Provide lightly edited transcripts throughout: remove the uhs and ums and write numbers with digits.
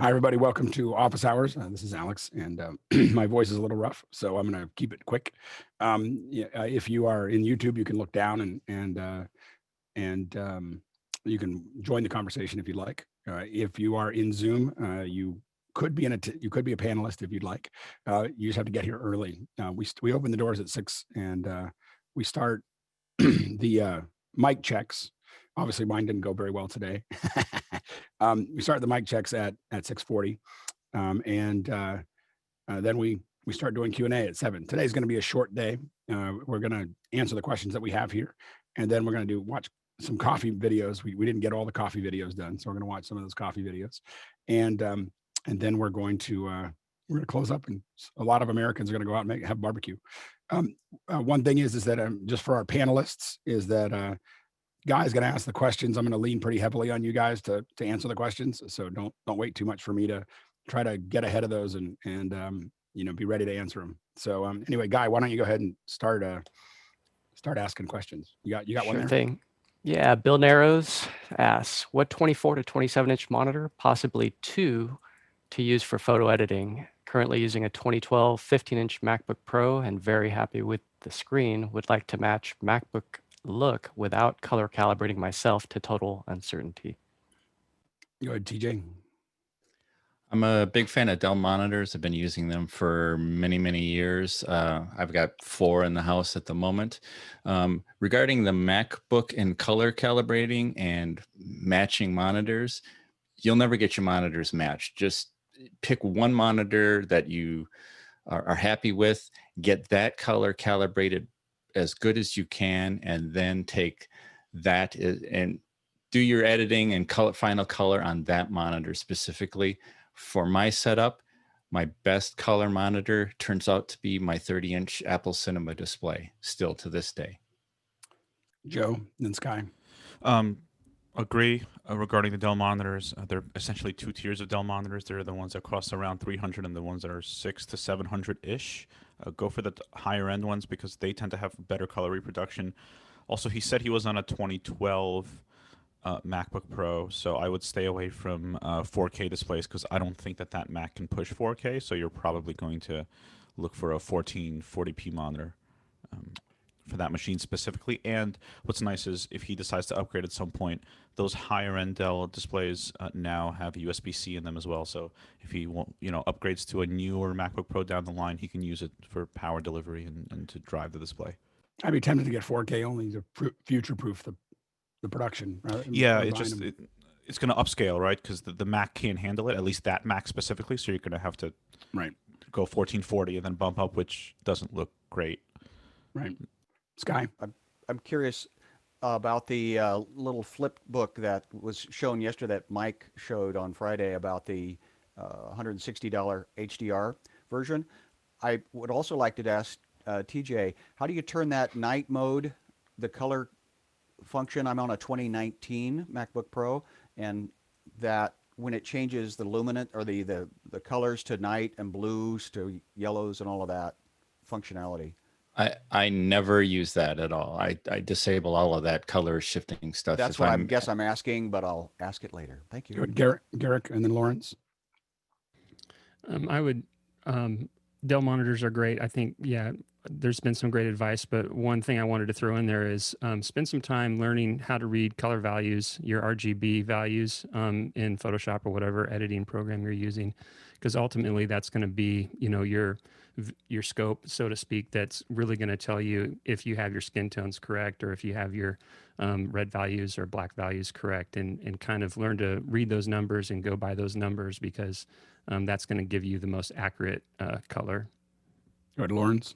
Hi, everybody. Welcome to Office Hours. This is Alex, and my voice is a little rough, so I'm going to keep it quick. If you are in YouTube, you can look down and you can join the conversation if you'd like. If you are in Zoom, you could be a panelist if you'd like. You just have to get here early. We open the doors at 6, and we start the mic checks. Obviously, mine didn't go very well today. We start the mic checks at 6:40, and then we start doing Q&A at 7. Today's going to be a short day. We're going to answer the questions that we have here, and then we're going to watch some coffee videos. We didn't get all the coffee videos done, so we're going to watch some of those coffee videos, and then we're going to close up, and a lot of Americans are going to go out and have barbecue. One thing is that just for our panelists is that Guy's going to ask the questions. I'm going to lean pretty heavily on you guys to answer the questions. So don't wait too much for me to try to get ahead of those and be ready to answer them. So anyway, Guy, why don't you go ahead and start asking questions? You got Sure one there? thing. Yeah, Bill Narrows asks, what 24 to 27-inch monitor, possibly 2, to use for photo editing? Currently using a 2012 15-inch MacBook Pro and very happy with the screen. Would like to match MacBook look without color calibrating myself to total uncertainty. Go ahead, TJ. I'm a big fan of Dell monitors. I've been using them for many, many years. I've got 4 in the house at the moment. Regarding the MacBook and color calibrating and matching monitors, you'll never get your monitors matched. Just pick one monitor that you are happy with, get that color calibrated as good as you can, and then take that and do your editing and final color on that monitor specifically. For my setup, my best color monitor turns out to be my 30-inch Apple Cinema display, still to this day. Joe, then Sky. Agree regarding the Dell monitors. They're essentially 2 tiers of Dell monitors. They're the ones that cost around $300 and the ones that are $600 to $700-ish. Go for the higher end ones because they tend to have better color reproduction. Also, he said he was on a 2012 MacBook Pro, so I would stay away from 4K displays because I don't think that Mac can push 4K, so you're probably going to look for a 1440p monitor for that machine specifically. And what's nice is if he decides to upgrade at some point, those higher end Dell displays now have USB-C in them as well. So if he upgrades to a newer MacBook Pro down the line, he can use it for power delivery and to drive the display. I'd be tempted to get 4K only to future-proof the production. Yeah, it's going to upscale, right? Because the Mac can't handle it, at least that Mac specifically. So you're going to have to go 1440 and then bump up, which doesn't look great. Right. Sky? I'm curious about the little flip book that was shown yesterday that Mike showed on Friday about the $160 HDR version. I would also like to ask TJ, how do you turn that night mode, the color function? I'm on a 2019 MacBook Pro, and that when it changes the luminance or the colors to night and blues to yellows and all of that functionality. I never use that at all. I disable all of that color shifting stuff. That's what I guess I'm asking, but I'll ask it later. Thank you. Garrick, and then Lawrence. I would. Dell monitors are great. I think, there's been some great advice, but one thing I wanted to throw in there is spend some time learning how to read color values, your RGB values in Photoshop or whatever editing program you're using, because ultimately that's going to be, your scope, so to speak, that's really going to tell you if you have your skin tones correct or if you have your red values or black values correct, and kind of learn to read those numbers and go by those numbers, because that's going to give you the most accurate color. Go ahead, Lawrence.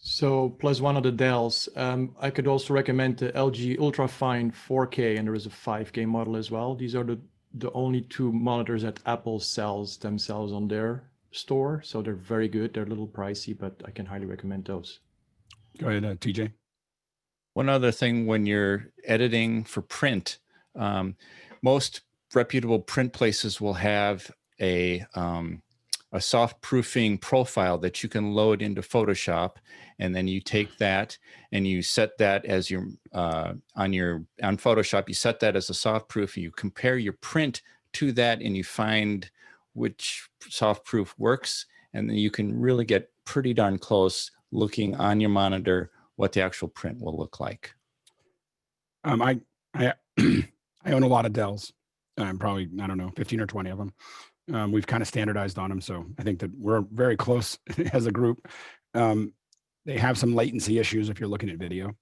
So plus one of the Dells. I could also recommend the LG Ultrafine 4K, and there is a 5K model as well. These are the only 2 monitors that Apple sells themselves on their store, so they're very good. They're a little pricey, but I can highly recommend those. Go ahead, TJ. One other thing, when you're editing for print, most reputable print places will have a soft proofing profile that you can load into Photoshop, and then you take that and you set that as your on Photoshop. You set that as a soft proof. You compare your print to that and you find which soft proof works, and then you can really get pretty darn close looking on your monitor what the actual print will look like. I I own a lot of Dells. Probably, I don't know, 15 or 20 of them. We've kind of standardized on them, so I think that we're very close as a group. They have some latency issues if you're looking at video,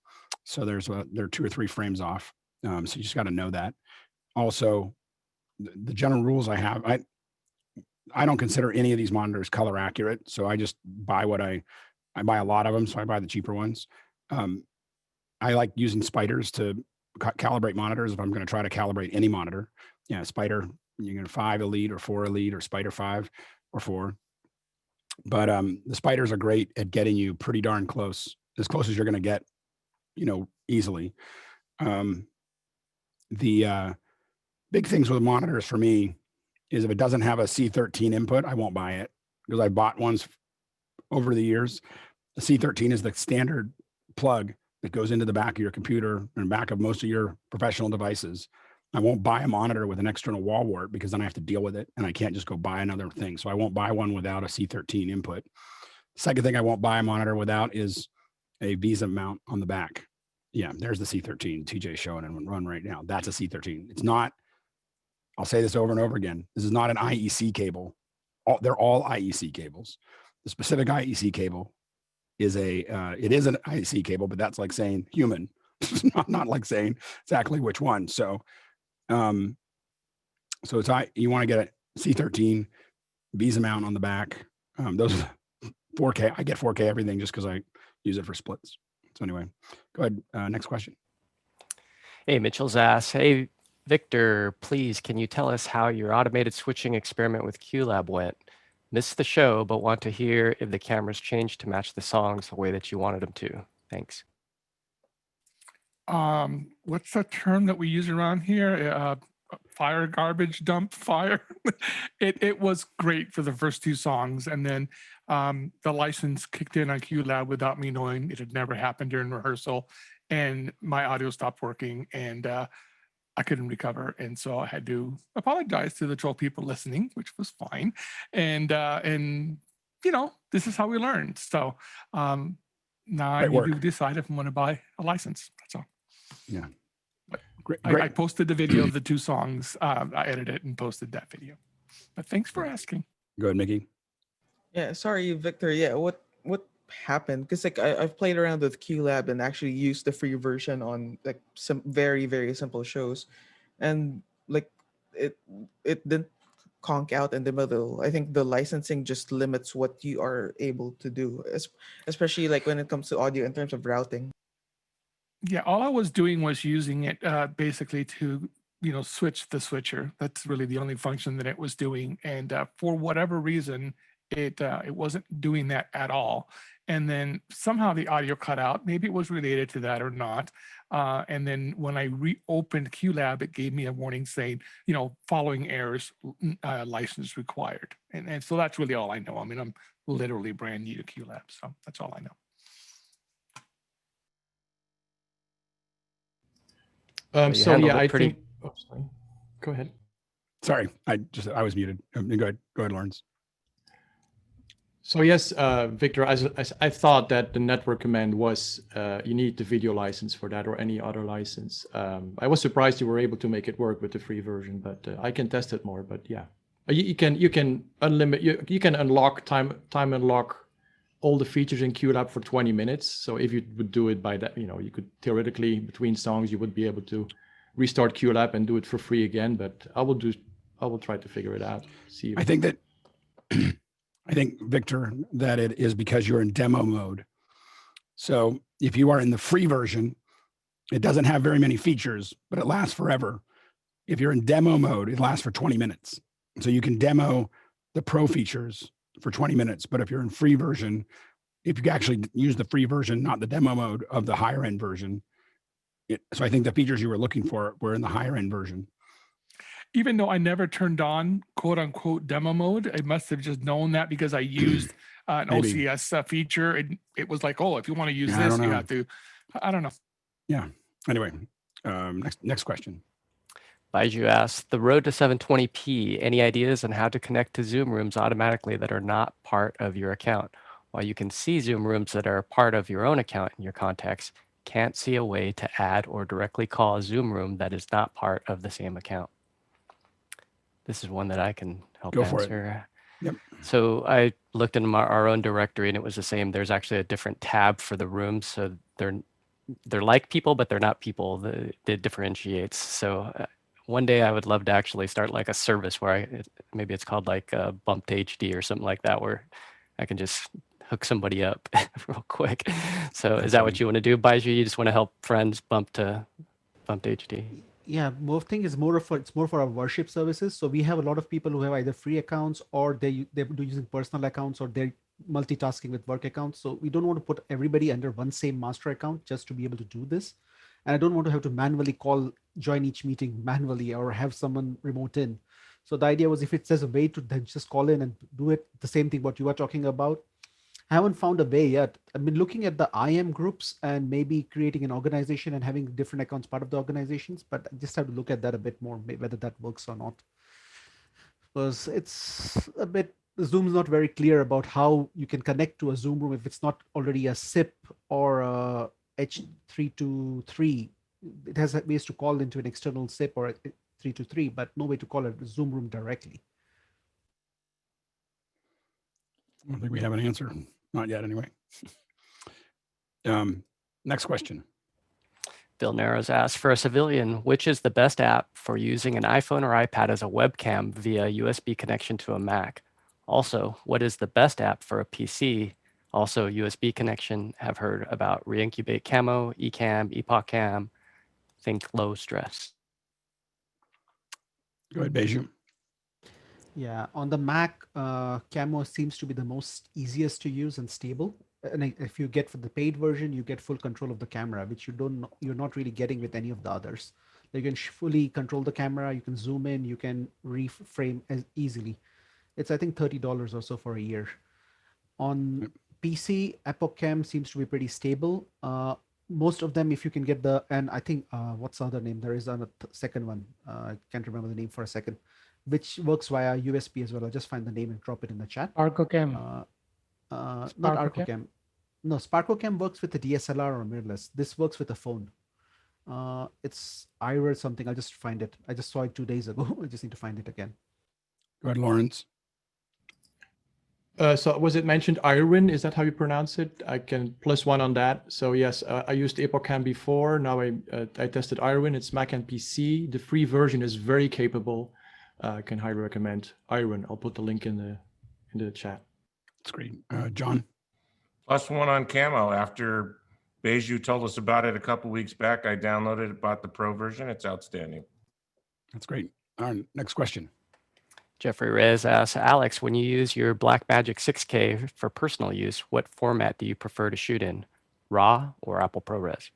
so they're 2 or 3 frames off. So you just got to know that. Also, the general rules I have, I don't consider any of these monitors color accurate, so I just buy I buy a lot of them, so I buy the cheaper ones. I like using spiders to calibrate monitors if I'm going to try to calibrate any monitor. Yeah, Spider, you can 5 Elite or 4 Elite or Spider 5 or 4. But the spiders are great at getting you pretty darn close, as close as you're going to get, easily. The big things with monitors for me is if it doesn't have a C13 input, I won't buy it, because I bought ones over the years. The C13 is the standard plug that goes into the back of your computer and back of most of your professional devices. I won't buy a monitor with an external wall wart, because then I have to deal with it and I can't just go buy another thing. So I won't buy one without a C13 input. Second thing I won't buy a monitor without is a Visa mount on the back. Yeah, there's the C13. TJ showing it and run right now. That's a C13. It's not, I'll say this over and over again, this is not an IEC cable. They're all IEC cables. The specific IEC cable is it is an IEC cable, but that's like saying human. It's not like saying exactly which one. So it's you want to get a C13 Visa mount on the back. Those are 4K. I get 4K everything just because I use it for splits. So anyway, go ahead. Next question. Hey, Mitchell's asked, hey, Victor, please, can you tell us how your automated switching experiment with QLab went? Missed the show, but want to hear if the cameras changed to match the songs the way that you wanted them to. Thanks. What's the term that we use around here? Fire, garbage dump, fire. It was great for the first 2 songs, and then the license kicked in on QLab without me knowing. It had never happened during rehearsal, and my audio stopped working, and I couldn't recover, and so I had to apologize to the 12 people listening, which was fine. And this is how we learned. So now I need to decide if I'm going to buy a license. That's all. Yeah. Great. I posted the video of the 2 songs. I edited it and posted that video. But thanks for asking. Go ahead, Mickey. Yeah, sorry, Victor. Yeah, what happened? Because I've played around with QLab and actually used the free version on like some very, very simple shows, and like it didn't conk out in the middle. I think the licensing just limits what you are able to do, especially like when it comes to audio in terms of routing. Yeah, all I was doing was using it basically to, switch the switcher. That's really the only function that it was doing. And for whatever reason, it wasn't doing that at all. And then somehow the audio cut out. Maybe it was related to that or not. And then when I reopened QLab, it gave me a warning saying, following errors, license required. And so that's really all I know. I mean, I'm literally brand new to QLab, so that's all I know. So yeah, I think. Oh, sorry. Go ahead. Sorry, I was muted. Go ahead, Lawrence. So yes, Victor, as I thought that the network command was you need the video license for that or any other license. I was surprised you were able to make it work with the free version, but I can test it more. But yeah, you can unlimit you can unlock time unlock all the features in QLab for 20 minutes. So if you would do it by that, you could theoretically between songs you would be able to restart QLab and do it for free again. But I will try to figure it out. See. I think Victor, that it is because you're in demo mode. So if you are in the free version, it doesn't have very many features, but it lasts forever. If you're in demo mode, it lasts for 20 minutes. So you can demo the pro features for 20 minutes. But if you're in free version, if you actually use the free version, not the demo mode of the higher end version. So I think the features you were looking for were in the higher end version. Even though I never turned on quote unquote demo mode, I must have just known that because I used an OCS feature. And it was like, oh, if you want to use this, you have to, I don't know. Yeah. Anyway, next question. Baiju asks, the road to 720p, any ideas on how to connect to Zoom rooms automatically that are not part of your account? While you can see Zoom rooms that are part of your own account in your contacts, can't see a way to add or directly call a Zoom room that is not part of the same account. This is one that I can help Go for it. answer. Yep. So I looked in our own directory and it was the same. There's actually a different tab for the rooms. So they're like people, but they're not people. It differentiates. So one day I would love to actually start like a service where maybe it's called like Bump to HD or something like that, where I can just hook somebody up real quick. So is that what you want to do, Baiju? You just want to help friends bump to HD? Yeah, more thing is more of it's more for our worship services. So we have a lot of people who have either free accounts or they're using personal accounts or they're multitasking with work accounts. So we don't want to put everybody under one same master account just to be able to do this. And I don't want to have to manually join each meeting manually or have someone remote in. So the idea was if it says a way to then just call in and do it, the same thing what you are talking about. I haven't found a way yet. I've been looking at the IM groups and maybe creating an organization and having different accounts part of the organizations, but I just have to look at that a bit more, whether that works or not. Because it's a bit, Zoom's not very clear about how you can connect to a Zoom room if it's not already a SIP or a H323. It has ways to call into an external SIP or a 323, but no way to call a Zoom room directly. I don't think we have an answer. Not yet, anyway. Next question. Bill Narrows asks, for a civilian, which is the best app for using an iPhone or iPad as a webcam via USB connection to a Mac? Also, what is the best app for a PC? Also, USB connection. Have heard about Reincubate Camo, Ecamm, Epoch Cam. Think low stress. Go ahead, Baiju. Yeah, on the Mac, Camo seems to be the most easiest to use and stable. And if you get for the paid version, you get full control of the camera, which you're not really getting with any of the others. You can fully control the camera, you can zoom in, you can reframe as easily. It's I think $30 or so for a year. On PC, Epoch Cam seems to be pretty stable. Most of them, if you can get and I think what's the other name? There is a second one. I can't remember the name for a second, which works via USB as well. I'll just find the name and drop it in the chat. ArcoCam. Not ArcoCam. No, SparkoCam works with the DSLR or mirrorless. This works with a phone. It's Ira something. I'll just find it. I just saw it 2 days ago. I just need to find it again. Go ahead, Lawrence. So was it mentioned Irwin? Is that how you pronounce it? I can +1 on that. So yes, I used EpochCam before. Now I tested Irwin. It's Mac and PC. The free version is very capable. I can highly recommend Irwin. I'll put the link in the chat. That's great. John? +1 on Camo. After Baiju told us about it a couple weeks back, I downloaded it, bought the pro version. It's outstanding. That's great. All right, next question. Jeffrey Reyes asks, Alex, when you use your Blackmagic 6K for personal use, what format do you prefer to shoot in? RAW or Apple ProRes?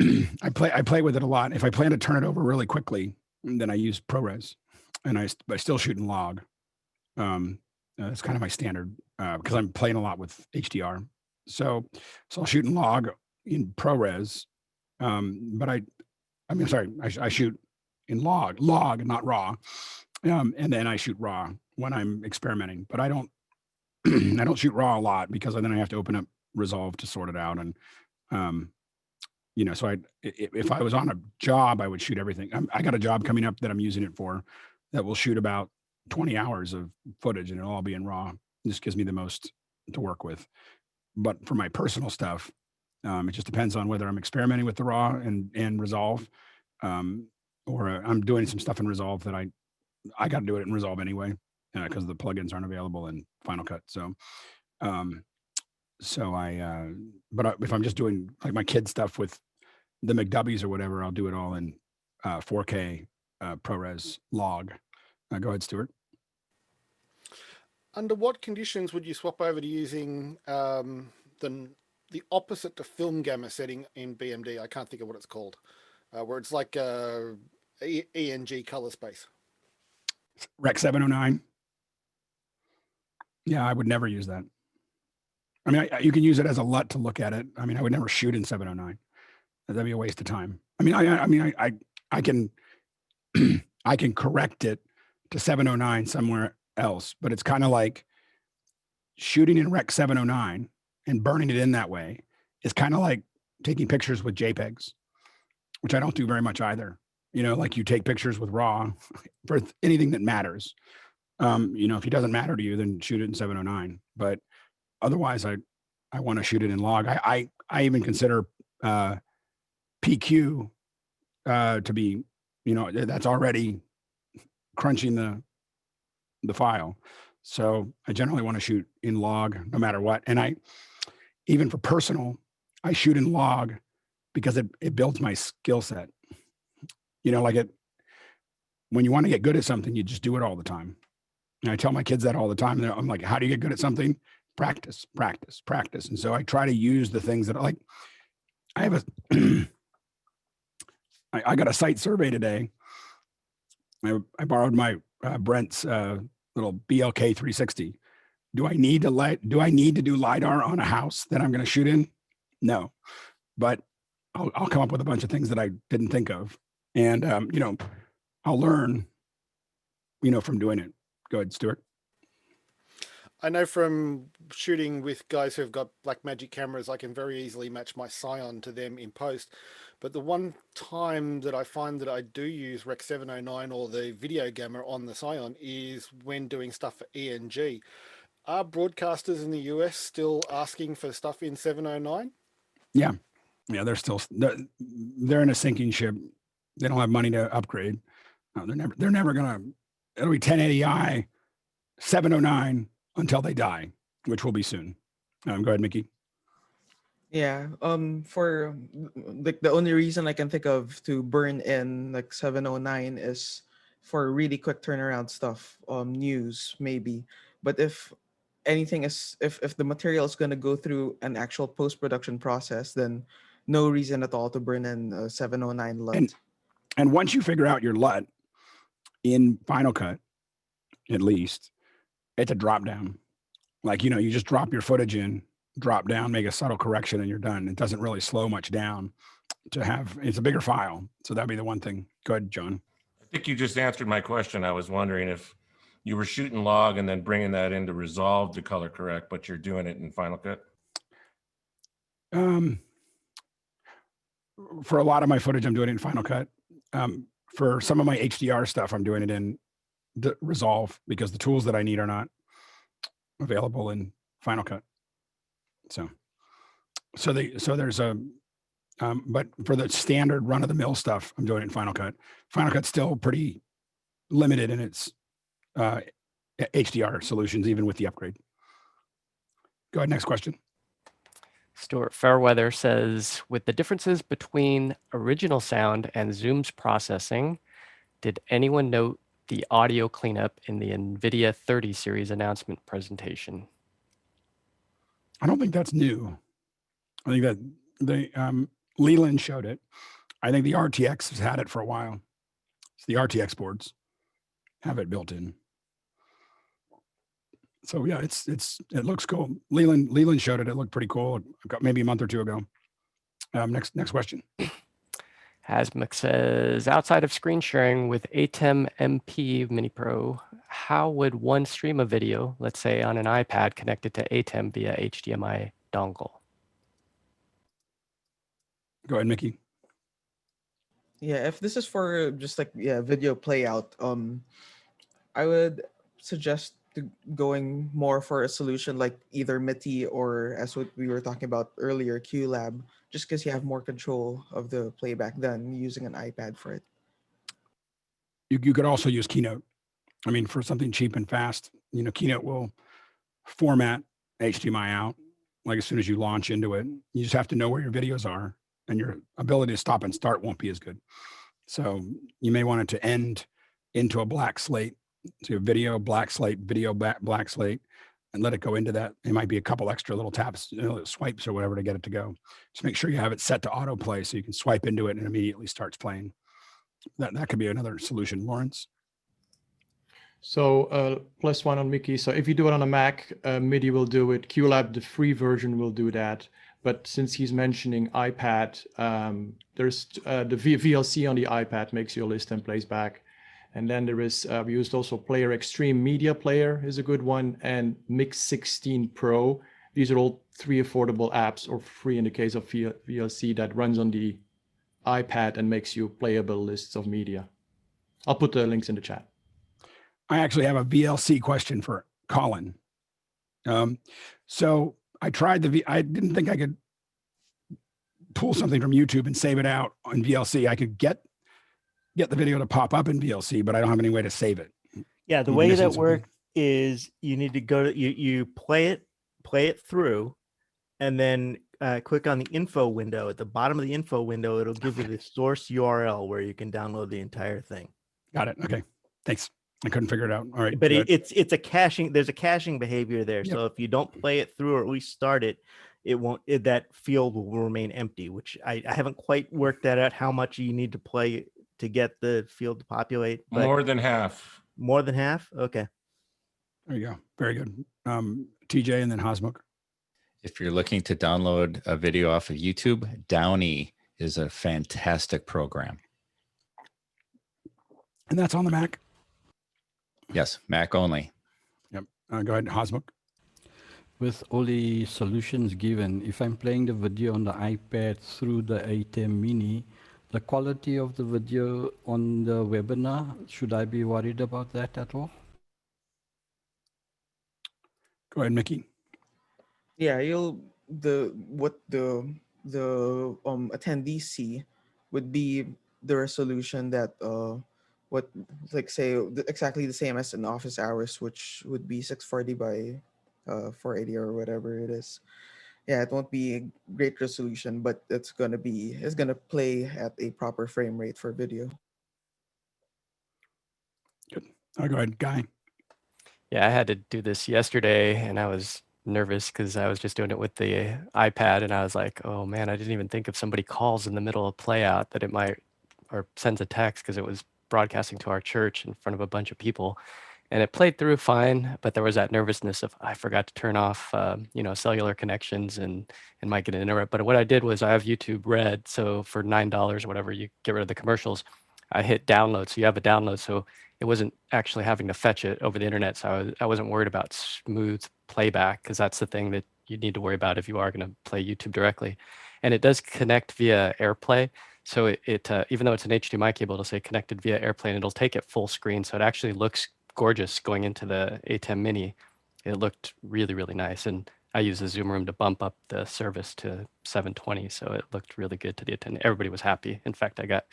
I play with it a lot. If I plan to turn it over really quickly, then I use ProRes, and I still shoot in log. That's kind of my standard because I'm playing a lot with HDR. So I'll shoot in log in ProRes, but I shoot in log, not raw, and then I shoot raw when I'm experimenting. But I don't I don't shoot raw a lot because then I have to open up Resolve to sort it out, and so if I was on a job, I would shoot everything. I got a job coming up that I'm using it for that will shoot about 20 hours of footage, and it'll all be in RAW. It just gives me the most to work with. But for my personal stuff, it just depends on whether I'm experimenting with the RAW and Resolve, or I'm doing some stuff in Resolve that I got to do it in Resolve anyway because the plugins aren't available in Final Cut. So if I'm just doing like my kid stuff with the McDubbies or whatever, I'll do it all in 4K ProRes log. Go ahead, Stuart. Under what conditions would you swap over to using the opposite to film gamma setting in BMD? I can't think of what it's called, where it's like ENG color space. Rec 709. Yeah, I would never use that. I mean, you can use it as a LUT to look at it. I mean, I would never shoot in 709. That'd be a waste of time. I I can I can correct it to 709 somewhere else, but it's kind of like shooting in Rec 709 and burning it in that way is kind of like taking pictures with JPEGs, which I don't do very much either. You know, like you take pictures with RAW for anything that matters. You know, if it doesn't matter to you, then shoot it in 709. But otherwise, I want to shoot it in log. I even consider PQ to be, you know, that's already crunching the file. So I generally want to shoot in log no matter what. And even for personal, I shoot in log because it builds my skill set. You know, like when you want to get good at something, you just do it all the time. And I tell my kids that all the time. And I'm like, how do you get good at something? Practice, practice, practice. And so I try to use the things that like, I have I got a site survey today. I borrowed my Brent's little BLK 360. Do I need to do LiDAR on a house that I'm going to shoot in? No, but I'll come up with a bunch of things that I didn't think of. And, you know, I'll learn, you know, from doing it. Go ahead, Stuart. I know from shooting with guys who've got Blackmagic cameras, I can very easily match my Scion to them in post. But the one time that I find that I do use Rec 709 or the video gamma on the Scion is when doing stuff for ENG. Are broadcasters in the US still asking for stuff in 709? Yeah. Yeah, they're in a sinking ship. They don't have money to upgrade. No, they're never gonna. It'll be 1080i 709 until they die, which will be soon. Go ahead, Mickey. Yeah. For like the only reason I can think of to burn in like 709 is for really quick turnaround stuff, news maybe. But if anything is if the material is going to go through an actual post-production process, then no reason at all to burn in 709 LUT. And once you figure out your LUT in Final Cut, at least, it's a drop down. Like, you know, you just drop your footage in, drop down, make a subtle correction, and you're done. It doesn't really slow much down it's a bigger file. So that'd be the one thing. Go ahead, John. I think you just answered my question. I was wondering if you were shooting log and then bringing that into Resolve to color correct, but you're doing it in Final Cut. For a lot of my footage, I'm doing it in Final Cut. For some of my HDR stuff, I'm doing it in Resolve because the tools that I need are not available in Final Cut. So there's but for the standard run of the mill stuff, I'm doing it in Final Cut. Final Cut's still pretty limited in its HDR solutions, even with the upgrade. Go ahead, next question. Stuart Fairweather says, with the differences between original sound and Zoom's processing, did anyone note the audio cleanup in the NVIDIA 30 series announcement presentation? I don't think that's new. I think that Leland showed it. I think the RTX has had it for a while. So the RTX boards have it built in. So yeah, it looks cool. Leland showed it. It looked pretty cool. Maybe a month or two ago. Next question. Hasmuk says, outside of screen sharing with ATEM MP Mini Pro, how would one stream a video, let's say on an iPad connected to ATEM via HDMI dongle? Go ahead, Mickey. Yeah, if this is for just like video playout, I would suggest going more for a solution like either MITI or, as what we were talking about earlier, QLab, just because you have more control of the playback than using an iPad for it. You could also use Keynote. I mean, for something cheap and fast, you know, Keynote will format HDMI out like as soon as you launch into it. You just have to know where your videos are, and your ability to stop and start won't be as good. So you may want it to end into a black slate. So video, black slate, video, black slate, and let it go into that. It might be a couple extra little taps, you know, swipes or whatever to get it to go. Just make sure you have it set to autoplay so you can swipe into it and it immediately starts playing. That could be another solution. Lawrence? So +1 on Mickey. So if you do it on a Mac, MIDI will do it. QLab, the free version, will do that. But since he's mentioning iPad, there's the VLC on the iPad makes your list templates back. And then there is, we used also Player Extreme Media Player is a good one, and Mix 16 Pro. These are all 3 affordable apps, or free in the case of VLC, that runs on the iPad and makes you playable lists of media. I'll put the links in the chat. I actually have a VLC question for Colin. So I tried I didn't think I could pull something from YouTube and save it out on VLC. I could get the video to pop up in VLC, but I don't have any way to save it. Yeah, the way that works is you need to go to you play it through, and then click on the info window. At the bottom of the info window, it'll give you the source URL where you can download the entire thing. Got it. Okay, thanks. I couldn't figure it out. All right, but it's a caching. There's a caching behavior there. Yep. So if you don't play it through, or at least start it, it won't. That field will remain empty. Which I haven't quite worked that out. How much you need to play to get the field to populate? More than half. More than half. Okay. There you go. Very good. TJ and then Hosmuk. If you're looking to download a video off of YouTube, Downy is a fantastic program. And that's on the Mac? Yes, Mac only. Yep. Go ahead, Hosmuk. With all the solutions given, if I'm playing the video on the iPad through the ATEM Mini, the quality of the video on the webinar, should I be worried about that at all? Go ahead, Mickey. Yeah, what the attendees see would be the resolution that say exactly the same as in office hours, which would be 640 by 480 or whatever it is. Yeah, it won't be a great resolution, but it's gonna play at a proper frame rate for video. Good. I'll go ahead, Guy. Yeah, I had to do this yesterday, and I was nervous because I was just doing it with the iPad, and I was like, oh man, I didn't even think if somebody calls in the middle of play out that it might, or sends a text, because it was broadcasting to our church in front of a bunch of people. And it played through fine, but there was that nervousness of I forgot to turn off, cellular connections and might get an interrupt. But what I did was I have YouTube Red, so for $9 or whatever, you get rid of the commercials. I hit download, so you have a download, so it wasn't actually having to fetch it over the internet. So I wasn't worried about smooth playback, because that's the thing that you need to worry about if you are going to play YouTube directly. And it does connect via AirPlay. So it even though it's an HDMI cable, it'll say connected via AirPlay, and it'll take it full screen. So it actually looks gorgeous going into the ATEM Mini. It looked really, really nice. And I used the Zoom room to bump up the service to 720. So it looked really good to the attendee. Everybody was happy. In fact, I got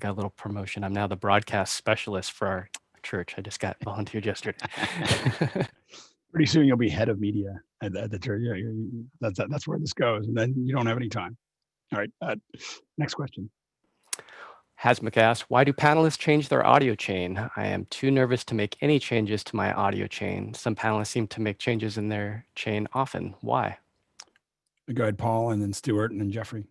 a little promotion. I'm now the broadcast specialist for our church. I just got volunteered yesterday. Pretty soon you'll be head of media at the church. Yeah, that's where this goes. And then you don't have any time. All right. Next question. Hasmuk asks, why do panelists change their audio chain? I am too nervous to make any changes to my audio chain. Some panelists seem to make changes in their chain often. Why? Go ahead, Paul, and then Stuart, and then Jeffrey.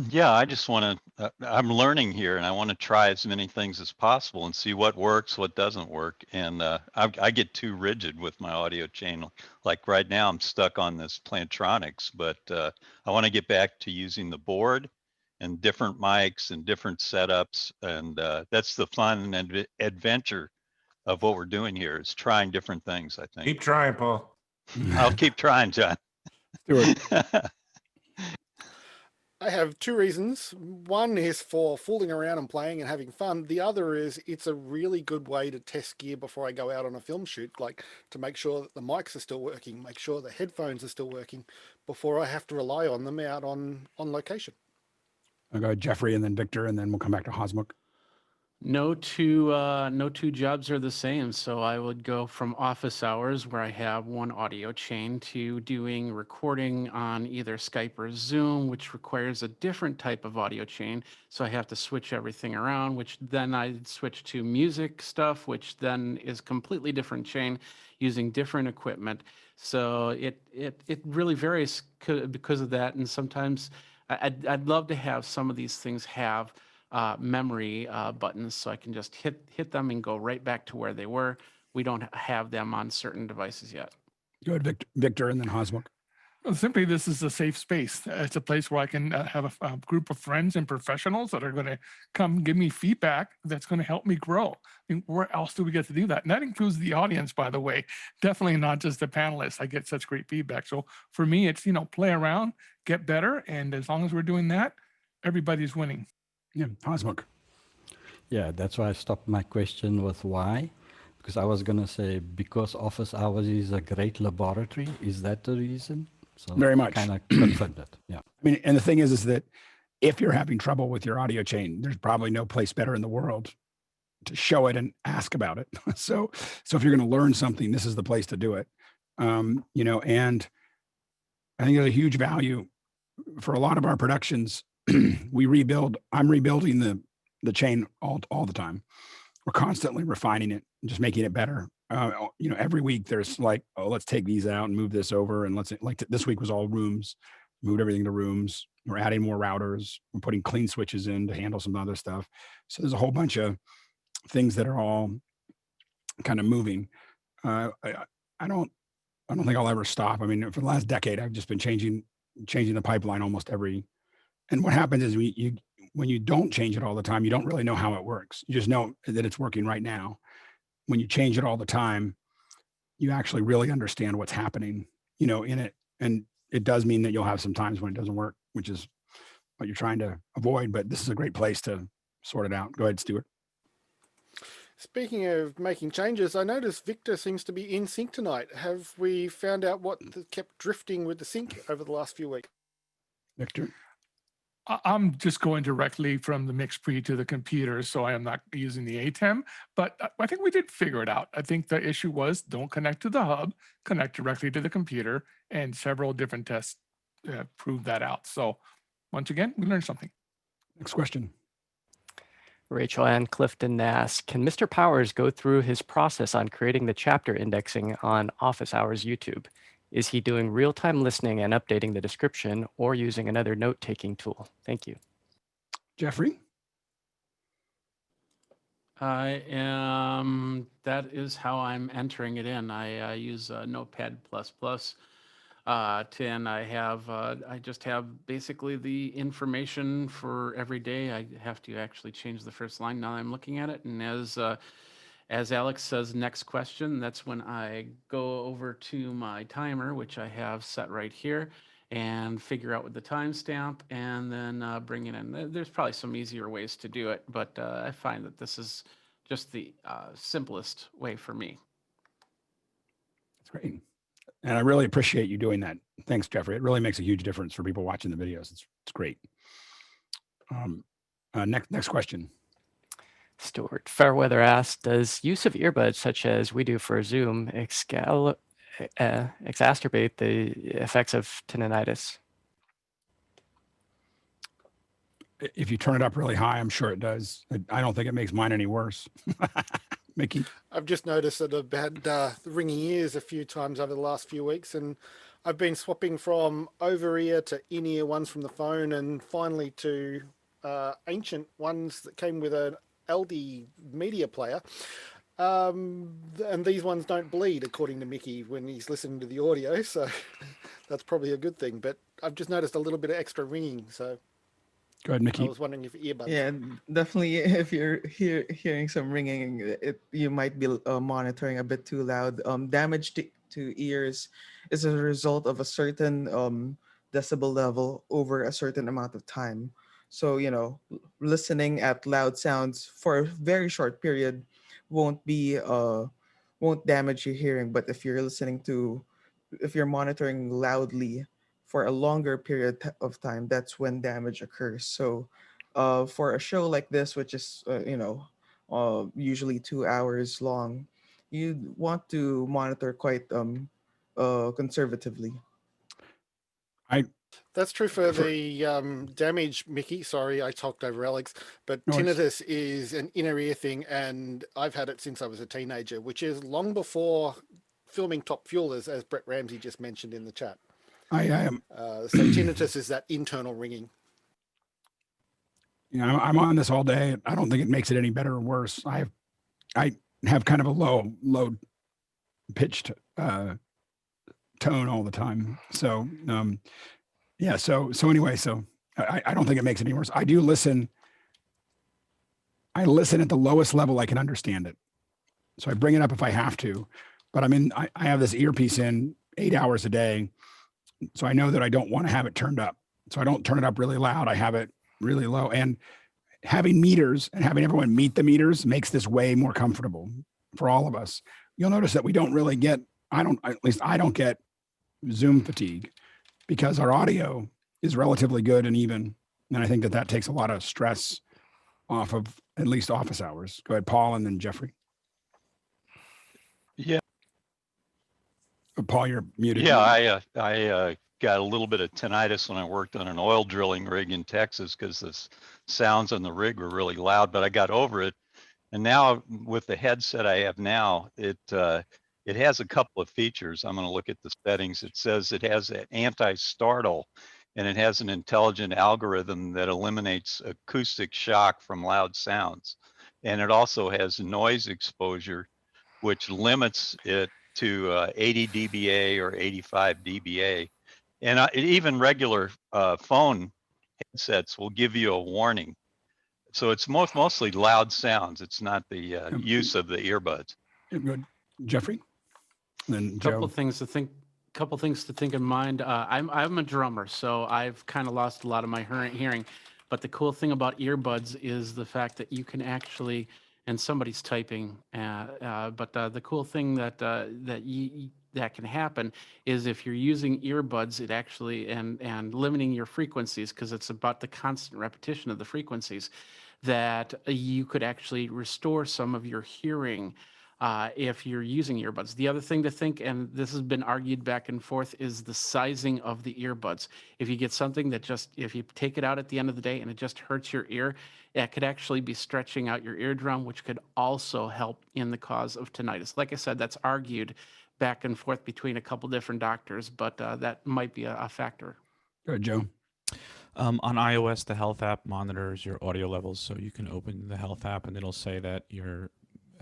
Yeah, I just want to, I'm learning here, and I want to try as many things as possible and see what works, what doesn't work. And I get too rigid with my audio chain. Like right now, I'm stuck on this Plantronics, but I want to get back to using the board and different mics and different setups. And that's the fun and adventure of what we're doing here, is trying different things, I think. Keep trying, Paul. I'll keep trying, John. I have two reasons. One is for fooling around and playing and having fun. The other is it's a really good way to test gear before I go out on a film shoot, like to make sure that the mics are still working, make sure the headphones are still working before I have to rely on them out on location. I'll go Jeffrey and then Victor, and then we'll come back to Hosmuk. No two jobs are the same. So I would go from office hours, where I have one audio chain, to doing recording on either Skype or Zoom, which requires a different type of audio chain. So I have to switch everything around, which then I switch to music stuff, which then is completely different chain using different equipment. So it really varies because of that. And sometimes I'd love to have some of these things have memory buttons, so I can just hit them and go right back to where they were. We don't have them on certain devices yet. Go ahead, Victor, and then Hosmuk. Well, simply, this is a safe space. It's a place where I can have a group of friends and professionals that are going to come give me feedback that's going to help me grow. I mean, where else do we get to do that? And that includes the audience, by the way. Definitely not just the panelists. I get such great feedback. So for me, it's, play around, get better. And as long as we're doing that, everybody's winning. Yeah, Hosmuk. Yeah, that's why I stopped my question with why. Because I was going to say, because office hours is a great laboratory. Is that the reason? So Very much. Kind of confirmed it. Yeah. I mean, and the thing is that if you're having trouble with your audio chain, there's probably no place better in the world to show it and ask about it. So if you're going to learn something, this is the place to do it. And I think there's a huge value for a lot of our productions. I'm rebuilding the chain all the time. We're constantly refining it, just making it better. Every week there's like, oh, let's take these out and move this over. And this week was all rooms, moved everything to rooms. We're adding more routers. We're putting clean switches in to handle some other stuff. So there's a whole bunch of things that are all kind of moving. I don't think I'll ever stop. I mean, for the last decade, I've just been changing the pipeline almost and what happens is when you don't change it all the time, you don't really know how it works. You just know that it's working right now. When you change it all the time, you actually really understand what's happening, in it. And it does mean that you'll have some times when it doesn't work, which is what you're trying to avoid. But this is a great place to sort it out. Go ahead, Stuart. Speaking of making changes, I noticed Victor seems to be in sync tonight. Have we found out what kept drifting with the sync over the last few weeks? Victor? I'm just going directly from the mix pre to the computer, so I am not using the ATEM, but I think we did figure it out. I think the issue was don't connect to the hub, connect directly to the computer, and several different tests proved that out. So once again, we learned something. Next question. Rachel Ann Clifton asks, can Mr. Powers go through his process on creating the chapter indexing on Office Hours YouTube? Is he doing real-time listening and updating the description or using another note-taking tool? Thank you. Jeffrey? That is how I'm entering it in. I use Notepad++. And I just have basically the information for every day. I have to actually change the first line now I'm looking at it. And as Alex says, next question, that's when I go over to my timer, which I have set right here, and figure out with the timestamp and then bring it in. There's probably some easier ways to do it, but I find that this is just the simplest way for me. That's great. And I really appreciate you doing that. Thanks, Jeffrey. It really makes a huge difference for people watching the videos. It's great. Next question. Stuart Fairweather asks, does use of earbuds such as we do for Zoom exacerbate the effects of tinnitus? If you turn it up really high, I'm sure it does. I don't think it makes mine any worse. Mickey? I've just noticed that I've had ringing ears a few times over the last few weeks, and I've been swapping from over-ear to in-ear ones from the phone, and finally to ancient ones that came with an LD media player. And these ones don't bleed, according to Mickey, when he's listening to the audio, so that's probably a good thing. But I've just noticed a little bit of extra ringing, so go ahead, Mickey. I was wondering if earbuds. Yeah, definitely. If you're hearing some ringing, you might be monitoring a bit too loud. Damage to ears is a result of a certain decibel level over a certain amount of time. So listening at loud sounds for a very short period won't damage your hearing. But if you're monitoring loudly for a longer period of time, that's when damage occurs. So for a show like this, which is usually 2 hours long, you want to monitor quite conservatively. That's true for the damage, Mickey. Sorry, I talked over Alex, but tinnitus is an inner ear thing, and I've had it since I was a teenager, which is long before filming Top Fuel, as Brett Ramsey just mentioned in the chat. I am. So tinnitus is that internal ringing. I'm on this all day. I don't think it makes it any better or worse. I have kind of a low pitched tone all the time. So yeah, so anyway, so I don't think it makes it any worse. I do listen. I listen at the lowest level I can understand it. So I bring it up if I have to, but I have this earpiece in 8 hours a day. So I know that I don't want to have it turned up. So I don't turn it up really loud. I have it really low. And having meters and having everyone meet the meters makes this way more comfortable for all of us. You'll notice that we don't really get, at least I don't get Zoom fatigue because our audio is relatively good and even. And I think that takes a lot of stress off of at least office hours. Go ahead, Paul, and then Jeffrey. Yeah. Paul, you're muted. Yeah, I got a little bit of tinnitus when I worked on an oil drilling rig in Texas because the sounds on the rig were really loud, but I got over it. And now with the headset I have now, it has a couple of features. I'm going to look at the settings. It says it has an anti-startle, and it has an intelligent algorithm that eliminates acoustic shock from loud sounds. And it also has noise exposure, which limits it to 80 dBA or 85 dBA. And even regular phone headsets will give you a warning. So it's mostly loud sounds. It's not the use of the earbuds. Good. Jeffrey? And then Couple things to think in mind. I'm a drummer, so I've kind of lost a lot of my hearing. But the cool thing about earbuds is the fact that you can actually, and somebody's typing, but the cool thing that can happen is if you're using earbuds, it actually and limiting your frequencies, because it's about the constant repetition of the frequencies, that you could actually restore some of your hearing if you're using earbuds. The other thing to think, and this has been argued back and forth, is the sizing of the earbuds. If you get something that if you take it out at the end of the day and it just hurts your ear, it could actually be stretching out your eardrum, which could also help in the cause of tinnitus. Like I said, that's argued back and forth between a couple different doctors, but that might be a factor. Go ahead, Joe. On iOS, the health app monitors your audio levels. So you can open the health app and it'll say that your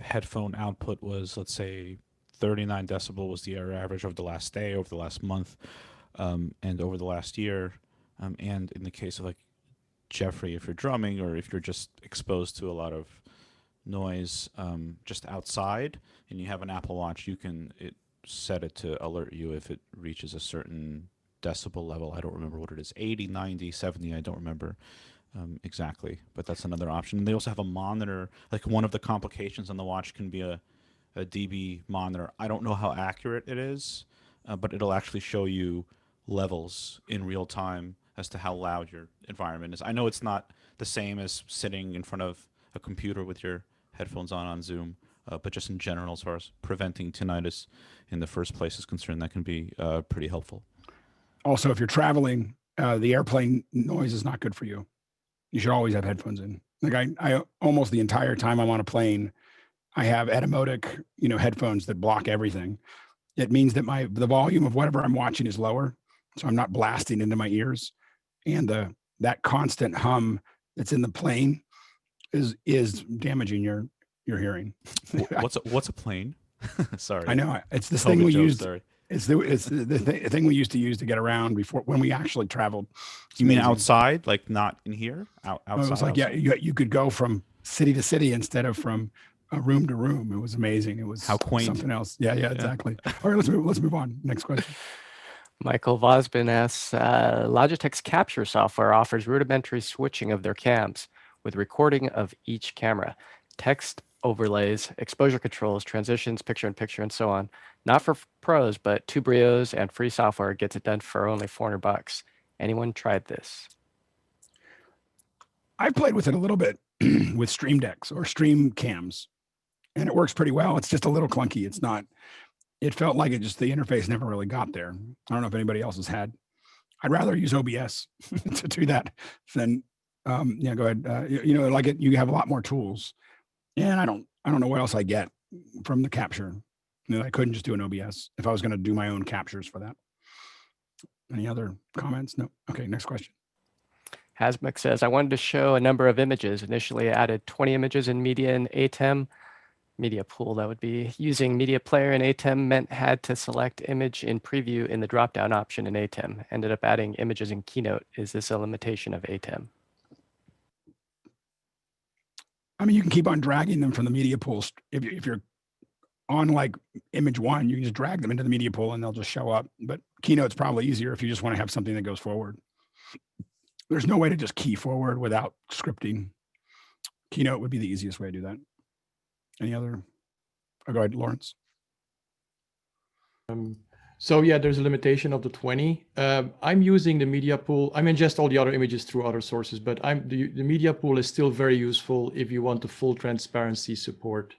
headphone output was, let's say, 39 decibel was the average over the last day, over the last month, and over the last year. And in the case of like Jeffrey, if you're drumming or if you're just exposed to a lot of noise just outside and you have an Apple Watch, you can set it to alert you if it reaches a certain decibel level. I don't remember what it is, 80, 90, 70, I don't remember exactly, but that's another option. And they also have a monitor. Like one of the complications on the watch can be a dB monitor. I don't know how accurate it is, but it'll actually show you levels in real time as to how loud your environment is. I know it's not the same as sitting in front of a computer with your headphones on Zoom, but just in general, as far as preventing tinnitus in the first place is concerned, that can be pretty helpful. Also, if you're traveling, the airplane noise is not good for you. You should always have headphones in. Like I almost the entire time I'm on a plane, I have etymotic, headphones that block everything. It means that the volume of whatever I'm watching is lower, so I'm not blasting into my ears, and that constant hum that's in the plane is damaging your hearing. What's a plane? Sorry, I know it's this thing we used. Sorry. It's the thing we used to use to get around before when we actually traveled. You mean outside, like not in here? Outside. It was like outside? you could go from city to city instead of from room to room. It was amazing. It was how quaint. Something else. Yeah, exactly. All right, let's move on. Next question. Michael Vosbin asks, Logitech's capture software offers rudimentary switching of their cams with recording of each camera, text overlays, exposure controls, transitions, picture-in-picture, and so on. Not for pros, but two Brios and free software gets it done for only $400. Anyone tried this? I've played with it a little bit with Stream Decks or Stream Cams, and it works pretty well. It's just a little clunky. It's not. It felt like the interface never really got there. I don't know if anybody else has had. I'd rather use OBS to do that than go ahead. You have a lot more tools, and I don't know what else I get from the capture. I couldn't just do an OBS if I was going to do my own captures for that. Any other comments? No. Okay, next question. Hasmuk says, I wanted to show a number of images. Initially added 20 images in media and ATEM. media pool, that would be using media player in ATEM meant had to select image in preview in the drop-down option in ATEM. Ended up adding images in Keynote. Is this a limitation of ATEM? I mean, you can keep on dragging them from the media pools. If you're on like image one, you can just drag them into the media pool and they'll just show up. But Keynote's probably easier if you just want to have something that goes forward. There's no way to just key forward without scripting. Keynote would be the easiest way to do that. Any other? Oh, go ahead, Lawrence. So yeah, there's a limitation of the 20. I'm using the media pool. I ingest all the other images through other sources, but the media pool is still very useful if you want the full transparency support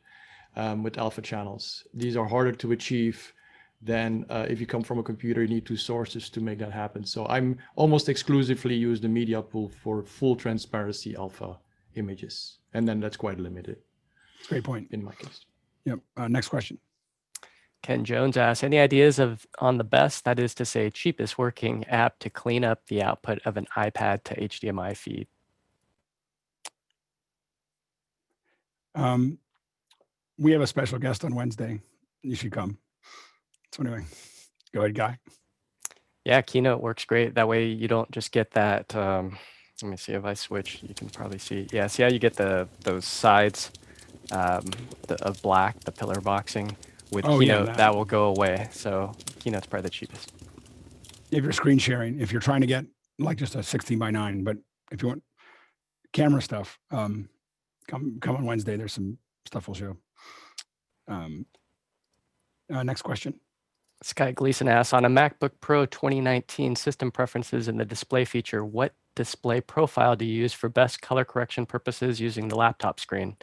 with alpha channels. These are harder to achieve than if you come from a computer, you need two sources to make that happen. So I'm almost exclusively use the media pool for full transparency alpha images. And then that's quite limited. Great point. In my case. Yep. Next question. Ken Jones asks, any ideas on the best, that is to say cheapest working app to clean up the output of an iPad to HDMI feed? We have a special guest on Wednesday. You should come. So anyway, go ahead, Guy. Yeah, Keynote works great. That way you don't just get that. Let me see if I switch. You can probably see. Yeah, see how you get those sides of black, the pillar boxing. With Keynote, that will go away. So Keynote's probably the cheapest. If you're screen sharing, if you're trying to get like just a 16:9, but if you want camera stuff, come on Wednesday. There's some stuff we'll show. Next question. Sky Gleason asks, on a MacBook Pro 2019 system preferences in the display feature, what display profile do you use for best color correction purposes using the laptop screen?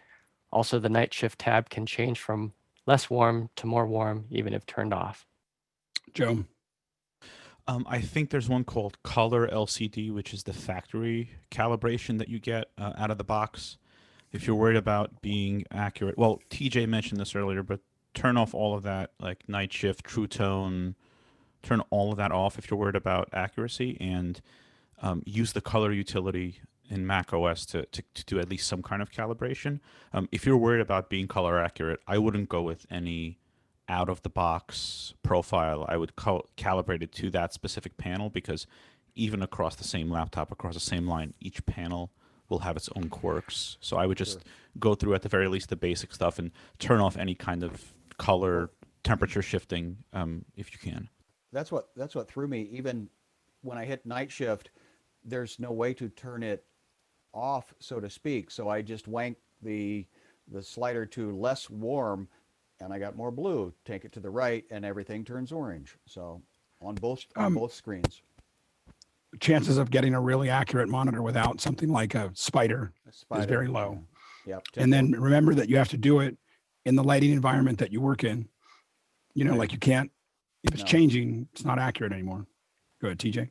Also, the night shift tab can change from less warm to more warm, even if turned off. Joe? I think there's one called Color LCD, which is the factory calibration that you get out of the box. If you're worried about being accurate, well, TJ mentioned this earlier, but turn off all of that, like night shift, true tone, turn all of that off if you're worried about accuracy, and use the color utility in Mac OS to do at least some kind of calibration. If you're worried about being color accurate, I wouldn't go with any out-of-the-box profile. I would calibrate it to that specific panel, because even across the same laptop, across the same line, each panel will have its own quirks. So I would just go through, at the very least, the basic stuff and turn off any kind of color temperature shifting if you can. That's what threw me. Even when I hit night shift, there's no way to turn it off, so to speak. So I just wank the slider to less warm, and I got more blue. Take it to the right, and everything turns orange. So on both screens. Chances of getting a really accurate monitor without something like a spider is very low. Yeah. Yep. And then remember that you have to do it in the lighting environment that you work in. You know, like you can't, if it's changing, it's not accurate anymore. Go ahead, TJ.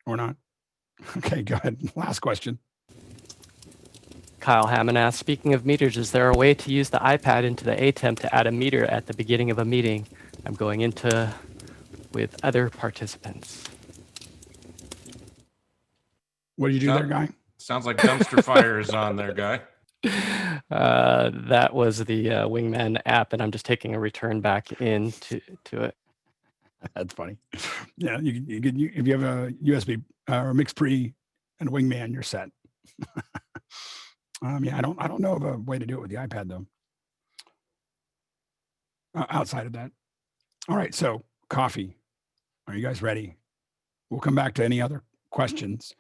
Or not? Okay, go ahead. Last question. Kyle Hammond asks, speaking of meters, is there a way to use the iPad into the ATEM to add a meter at the beginning of a meeting? I'm going into with other participants. What did you do there, Guy? Sounds like dumpster fire is on there, Guy. That was the Wingman app, and I'm just taking a return back into it. That's funny. Yeah, you if you have a USB or mix pre and a Wingman, you're set. Yeah, I don't know of a way to do it with the iPad though. Outside of that. All right, so coffee. Are you guys ready? We'll come back to any other questions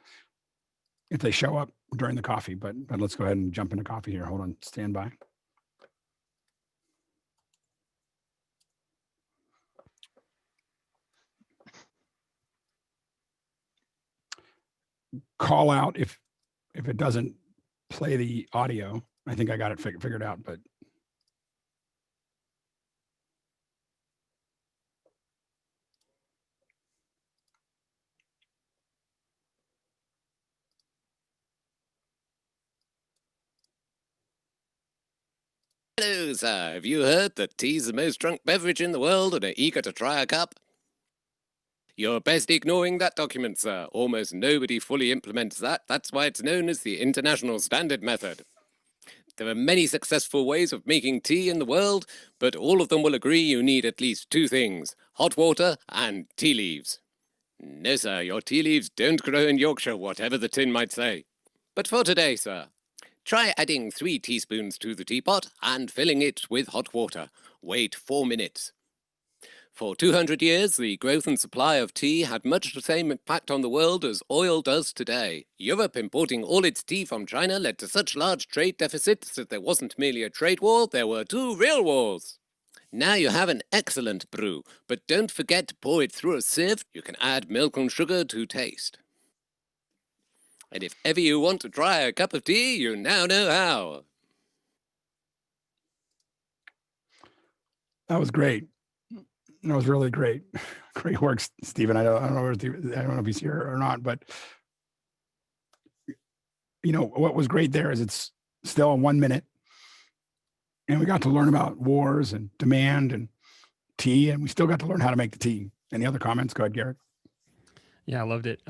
if they show up during the coffee, but let's go ahead and jump into coffee here. Hold on, stand by. Call out if it doesn't play the audio. I think I got it figured out, but Hello, sir. Have you heard that tea's the most drunk beverage in the world and are eager to try a cup? You're best ignoring that document, sir. Almost nobody fully implements that. That's why it's known as the International Standard Method. There are many successful ways of making tea in the world, but all of them will agree you need at least two things: hot water and tea leaves. No, sir, your tea leaves don't grow in Yorkshire, whatever the tin might say. But for today, sir, try adding 3 teaspoons to the teapot and filling it with hot water. Wait 4 minutes. For 200 years, the growth and supply of tea had much the same impact on the world as oil does today. Europe importing all its tea from China led to such large trade deficits that there wasn't merely a trade war, there were 2 real wars. Now you have an excellent brew, but don't forget to pour it through a sieve. You can add milk and sugar to taste. And if ever you want to try a cup of tea, you now know how. That was great. That was really great. Great work, Stephen. I don't know if he's here or not, but you know what was great there is it's still in 1 minute, and we got to learn about wars and demand and tea, and we still got to learn how to make the tea. Any other comments? Go ahead, Garrett. Yeah, I loved it.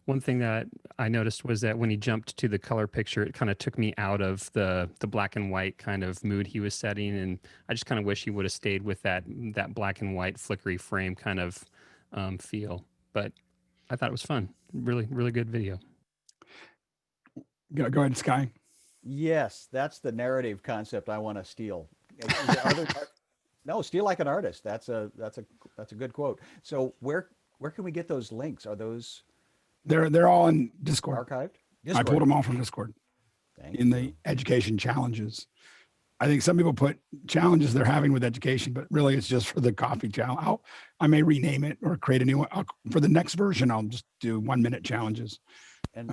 One thing that I noticed was that when he jumped to the color picture, it kind of took me out of the black and white kind of mood he was setting, and I just kind of wish he would have stayed with that black and white flickery frame kind of feel. But I thought it was fun. Really, really good video. Go ahead, Sky. Yes, that's the narrative concept I want to steal. No, steal like an artist. That's a good quote. So where can we get those links? Are those They're all in Discord. archived? I pulled them all from Discord in the education challenges. I think some people put challenges they're having with education, but really it's just for the coffee challenge. I may rename it or create a new one. For the next version, I'll just do 1 minute challenges. And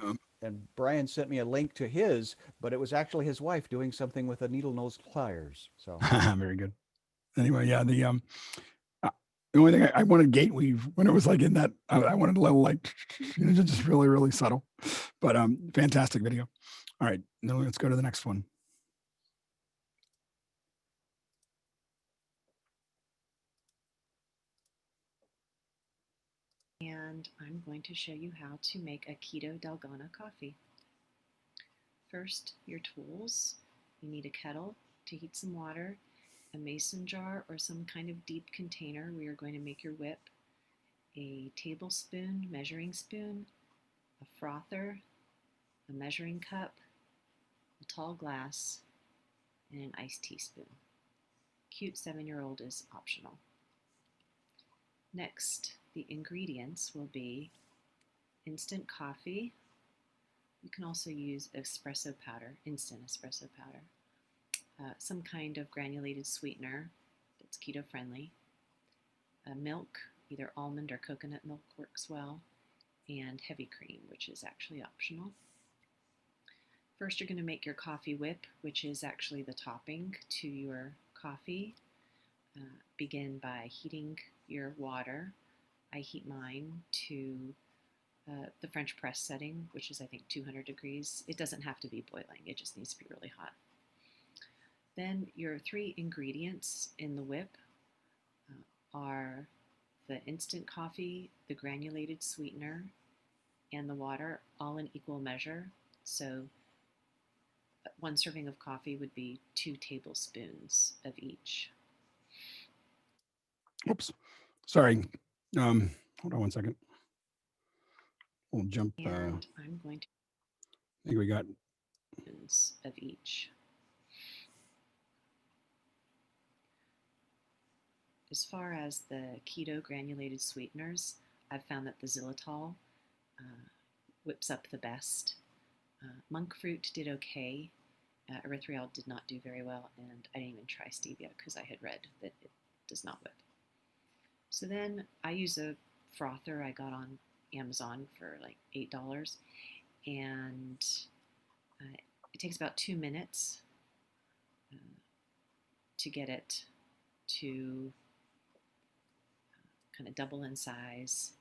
Brian sent me a link to his, but it was actually his wife doing something with a needle nose pliers. So very good. Anyway, yeah, the only thing I wanted gate weave when it was like in that, I wanted a little like, just really, really subtle, but fantastic video. All right, now let's go to the next one. And I'm going to show you how to make a keto dalgona coffee. First, your tools. You need a kettle to heat some water, a mason jar or some kind of deep container where you're going to make your whip, a tablespoon, measuring spoon, a frother, a measuring cup, a tall glass, and an iced teaspoon. Cute 7-year-old is optional. Next, the ingredients will be instant coffee. You can also use espresso powder, instant espresso powder, some kind of granulated sweetener that's keto friendly, milk, either almond or coconut milk works well, and heavy cream, which is actually optional. First, you're going to make your coffee whip, which is actually the topping to your coffee. Begin by heating your water. I heat mine to the French press setting, which is I think 200 degrees. It doesn't have to be boiling, it just needs to be really hot. Then your 3 ingredients in the whip are the instant coffee, the granulated sweetener, and the water, all in equal measure. So 1 serving of coffee would be 2 tablespoons of each. Oops, sorry. Hold on 1 second. We'll jump. And I'm going to. I think we got of each. As far as the keto granulated sweeteners, I've found that the xylitol whips up the best. Monk fruit did okay. Erythritol did not do very well, and I didn't even try stevia because I had read that it does not whip. So then I use a frother I got on Amazon for like $8, and it takes about 2 minutes to get it to kind of double in size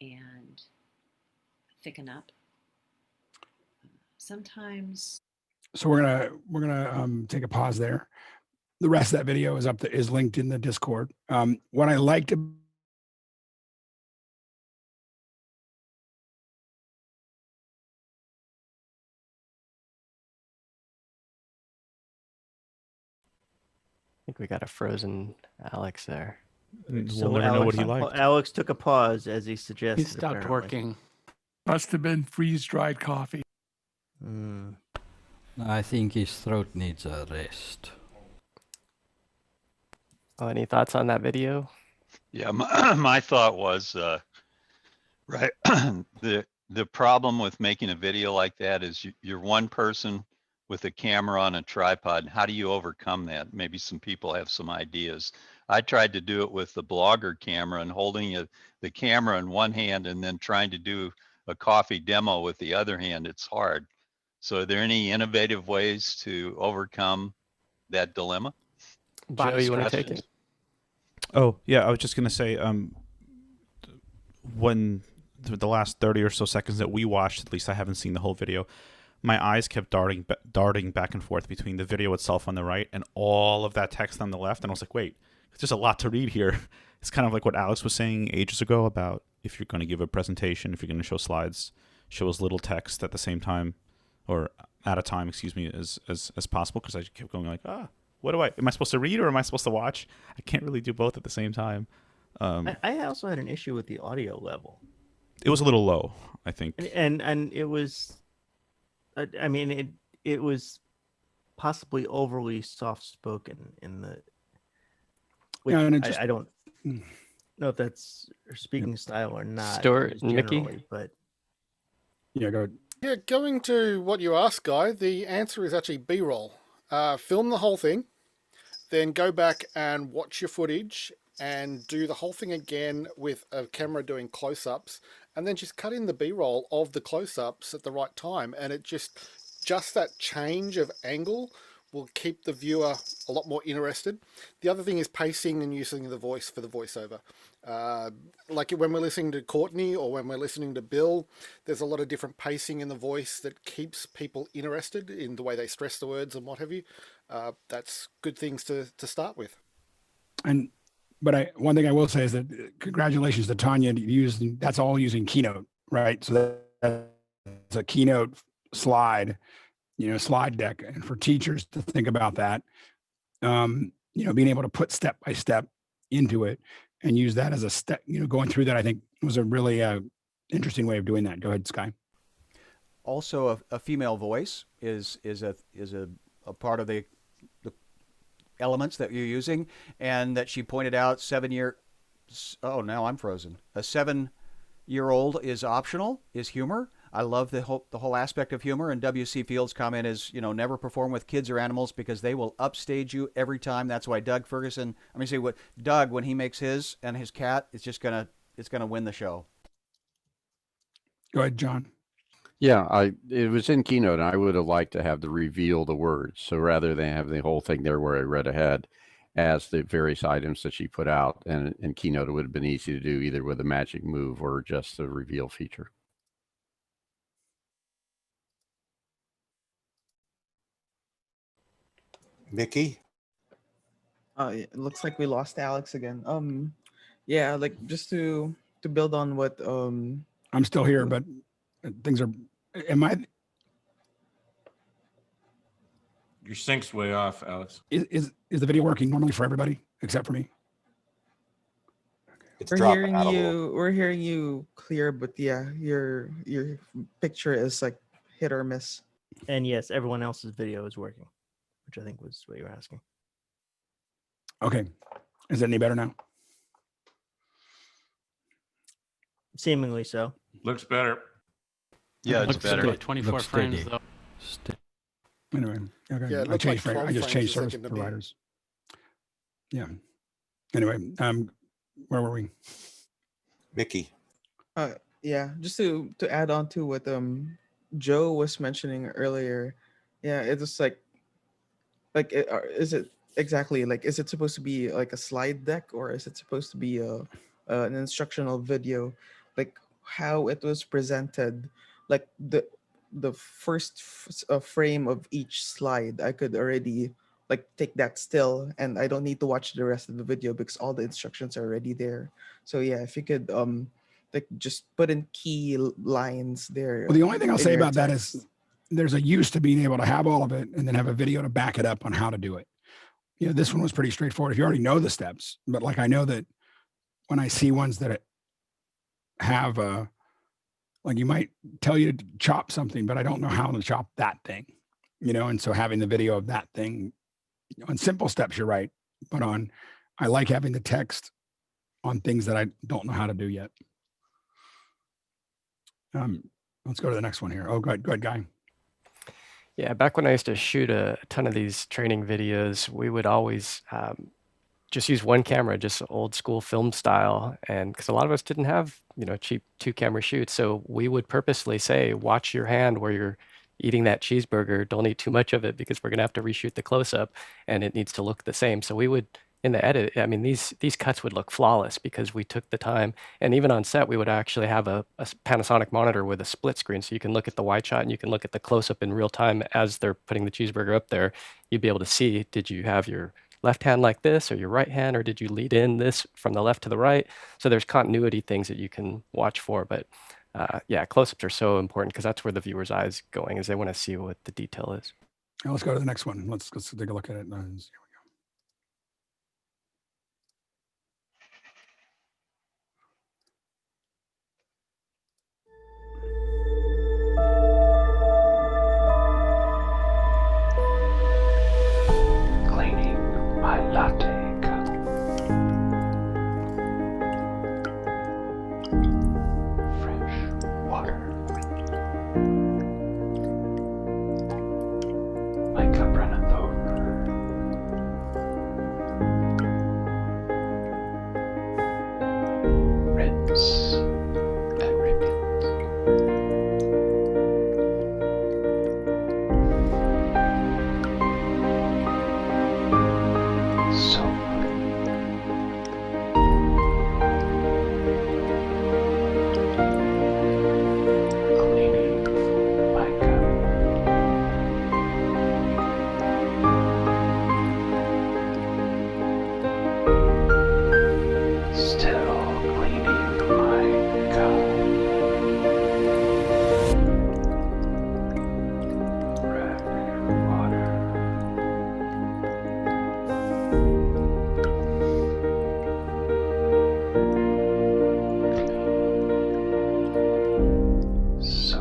and thicken up. Sometimes. So we're gonna take a pause there. The rest of that video is linked in the Discord. What I liked think we got a frozen Alex there. We'll never know what he liked. Alex took a pause as he suggested. He stopped apparently. working. Must have been freeze-dried coffee. I think his throat needs a rest. Oh, any thoughts on that video? Yeah, my thought was, right, the problem with making a video like that is you're one person with a camera on a tripod. How do you overcome that? Maybe some people have some ideas. I tried to do it with the blogger camera and holding the camera in one hand and then trying to do a coffee demo with the other hand. It's hard. So are there any innovative ways to overcome that dilemma? Joe, you want to take it? Oh, yeah, I was just going to say, when the last 30 or so seconds that we watched, at least I haven't seen the whole video, my eyes kept darting back and forth between the video itself on the right and all of that text on the left. And I was like, wait, there's just a lot to read here. It's kind of like what Alex was saying ages ago about if you're going to give a presentation, if you're going to show slides, show as little text at the same time, or at a time, excuse me, as possible. Because I kept going like, am I supposed to read or am I supposed to watch? I can't really do both at the same time. I also had an issue with the audio level. It was a little low, I think. And it was, I mean, it was possibly overly soft-spoken in the, which I don't know if that's her speaking style or not. Stuart, Nikki? But yeah, go ahead. Yeah, going to what you asked, Guy, the answer is actually B-roll. Film the whole thing, then go back and watch your footage and do the whole thing again with a camera doing close-ups, and then just cut in the B-roll of the close-ups at the right time. And it just that change of angle will keep the viewer a lot more interested. The other thing is pacing and using the voice for the voiceover. Like when we're listening to Courtney or when we're listening to Bill, there's a lot of different pacing in the voice that keeps people interested in the way they stress the words and what have you. That's good things to start with. But one thing I will say is that congratulations to Tanya. That's all using Keynote, right? So that's a Keynote slide deck. And for teachers to think about that, being able to put step by step into it and use that as a step, going through that, I think was a really interesting way of doing that. Go ahead, Sky. Also, a female voice is a part of the elements that you're using, and that she pointed out now I'm frozen. A 7-year-old is optional, is humor. I love the whole aspect of humor, and W.C. Fields' comment is, never perform with kids or animals because they will upstage you every time. That's why Doug Ferguson, Doug, when he makes his and his cat, it's gonna win the show. Go ahead, John. Yeah, it was in Keynote, and I would have liked to have the reveal the words. So rather than have the whole thing there where I read ahead as the various items that she put out, and in Keynote, it would have been easy to do either with a magic move or just the reveal feature. Mickey? It looks like we lost Alex again. Yeah, like just to build on what I'm still here, but things are. Your sync's way off, Alex. Is the video working normally for everybody except for me? We're hearing you clear, but yeah, your picture is like hit or miss. And yes, everyone else's video is working, which I think was what you were asking. Okay. Is it any better now? Seemingly so. Looks better. Yeah, it's better. 24 frames though. Anyway, okay. Yeah, I just changed service providers. Yeah. Anyway, where were we? Mickey. Yeah, just to add on to what Joe was mentioning earlier. Yeah, it's just is it exactly like, is it supposed to be like a slide deck, or is it supposed to be an instructional video? Like how it was presented, like the first frame of each slide, I could already like take that still, and I don't need to watch the rest of the video because all the instructions are already there. So yeah, if you could like just put in key lines there. Well, the only thing I'll say about that is there's a use to being able to have all of it and then have a video to back it up on how to do it. this one was pretty straightforward if you already know the steps. But like I know that when I see ones that have like you might tell you to chop something, but I don't know how to chop that thing, and so having the video of that thing on simple steps, you're right. But I like having the text on things that I don't know how to do yet. Let's go to the next one here. Oh, go ahead, Guy. Yeah, back when I used to shoot a ton of these training videos, we would always just use one camera, just old school film style. And because a lot of us didn't have, cheap 2-camera shoots. So we would purposely say, watch your hand where you're eating that cheeseburger. Don't eat too much of it because we're going to have to reshoot the close up and it needs to look the same. So we would, in the edit, I mean, these cuts would look flawless because we took the time. And even on set, we would actually have a Panasonic monitor with a split screen. So you can look at the wide shot and you can look at the close up in real time as they're putting the cheeseburger up there. You'd be able to see, did you have your left hand like this or your right hand, or did you lead in this from the left to the right? So there's continuity things that you can watch for. But yeah, close-ups are so important because that's where the viewer's eyes going, is they want to see what the detail is. Now let's go to the next one. Let's take a look at it. Latte cup. Fresh water. My cup runneth over. Ribbons and ribbons. So cleaning my cup. Still cleaning my cup. Fresh water. So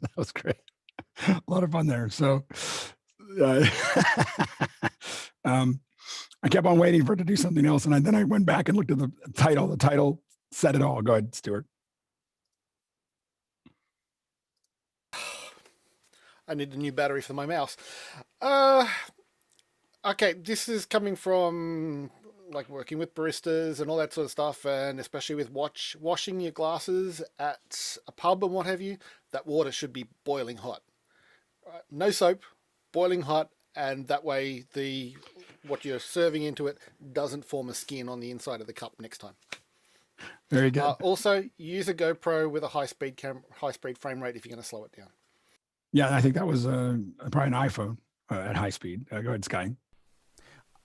That was great. A lot of fun there. So I kept on waiting for it to do something else. And then I went back and looked at the title. The title said it all. Go ahead, Stuart. I need a new battery for my mouse. Okay, this is coming from like working with baristas and all that sort of stuff, and especially with washing your glasses at a pub and what have you. That water should be boiling hot. No soap, boiling hot, and that way what you're serving into it doesn't form a skin on the inside of the cup next time. Very good. Also, use a GoPro with a high-speed frame rate if you're going to slow it down. Yeah, I think that was probably an iPhone at high speed. Go ahead, Sky.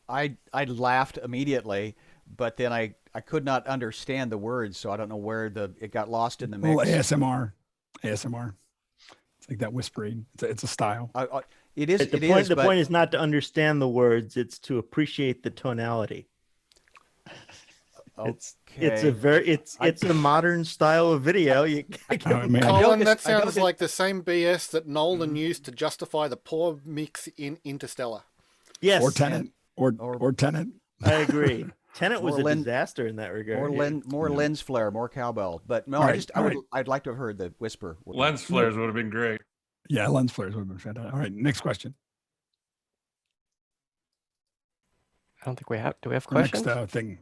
I laughed immediately, but then I could not understand the words, so I don't know where it got lost in the mix. Well, ASMR. It's like that whispering. It's a style. It is. The point is not to understand the words; it's to appreciate the tonality. It's a modern style of video. Colin, that sounds like the same BS that Nolan used to justify the poor mix in Interstellar. Yes, or Tenet, or Tenet. I agree. Tenet was a disaster in that regard. More lens flare, more cowbell. But no, I'd like to have heard the whisper. Lens flares would have been great. Yeah, lens flares would have been fantastic. All right, next question. I don't think we have. Do we have questions? Next thing.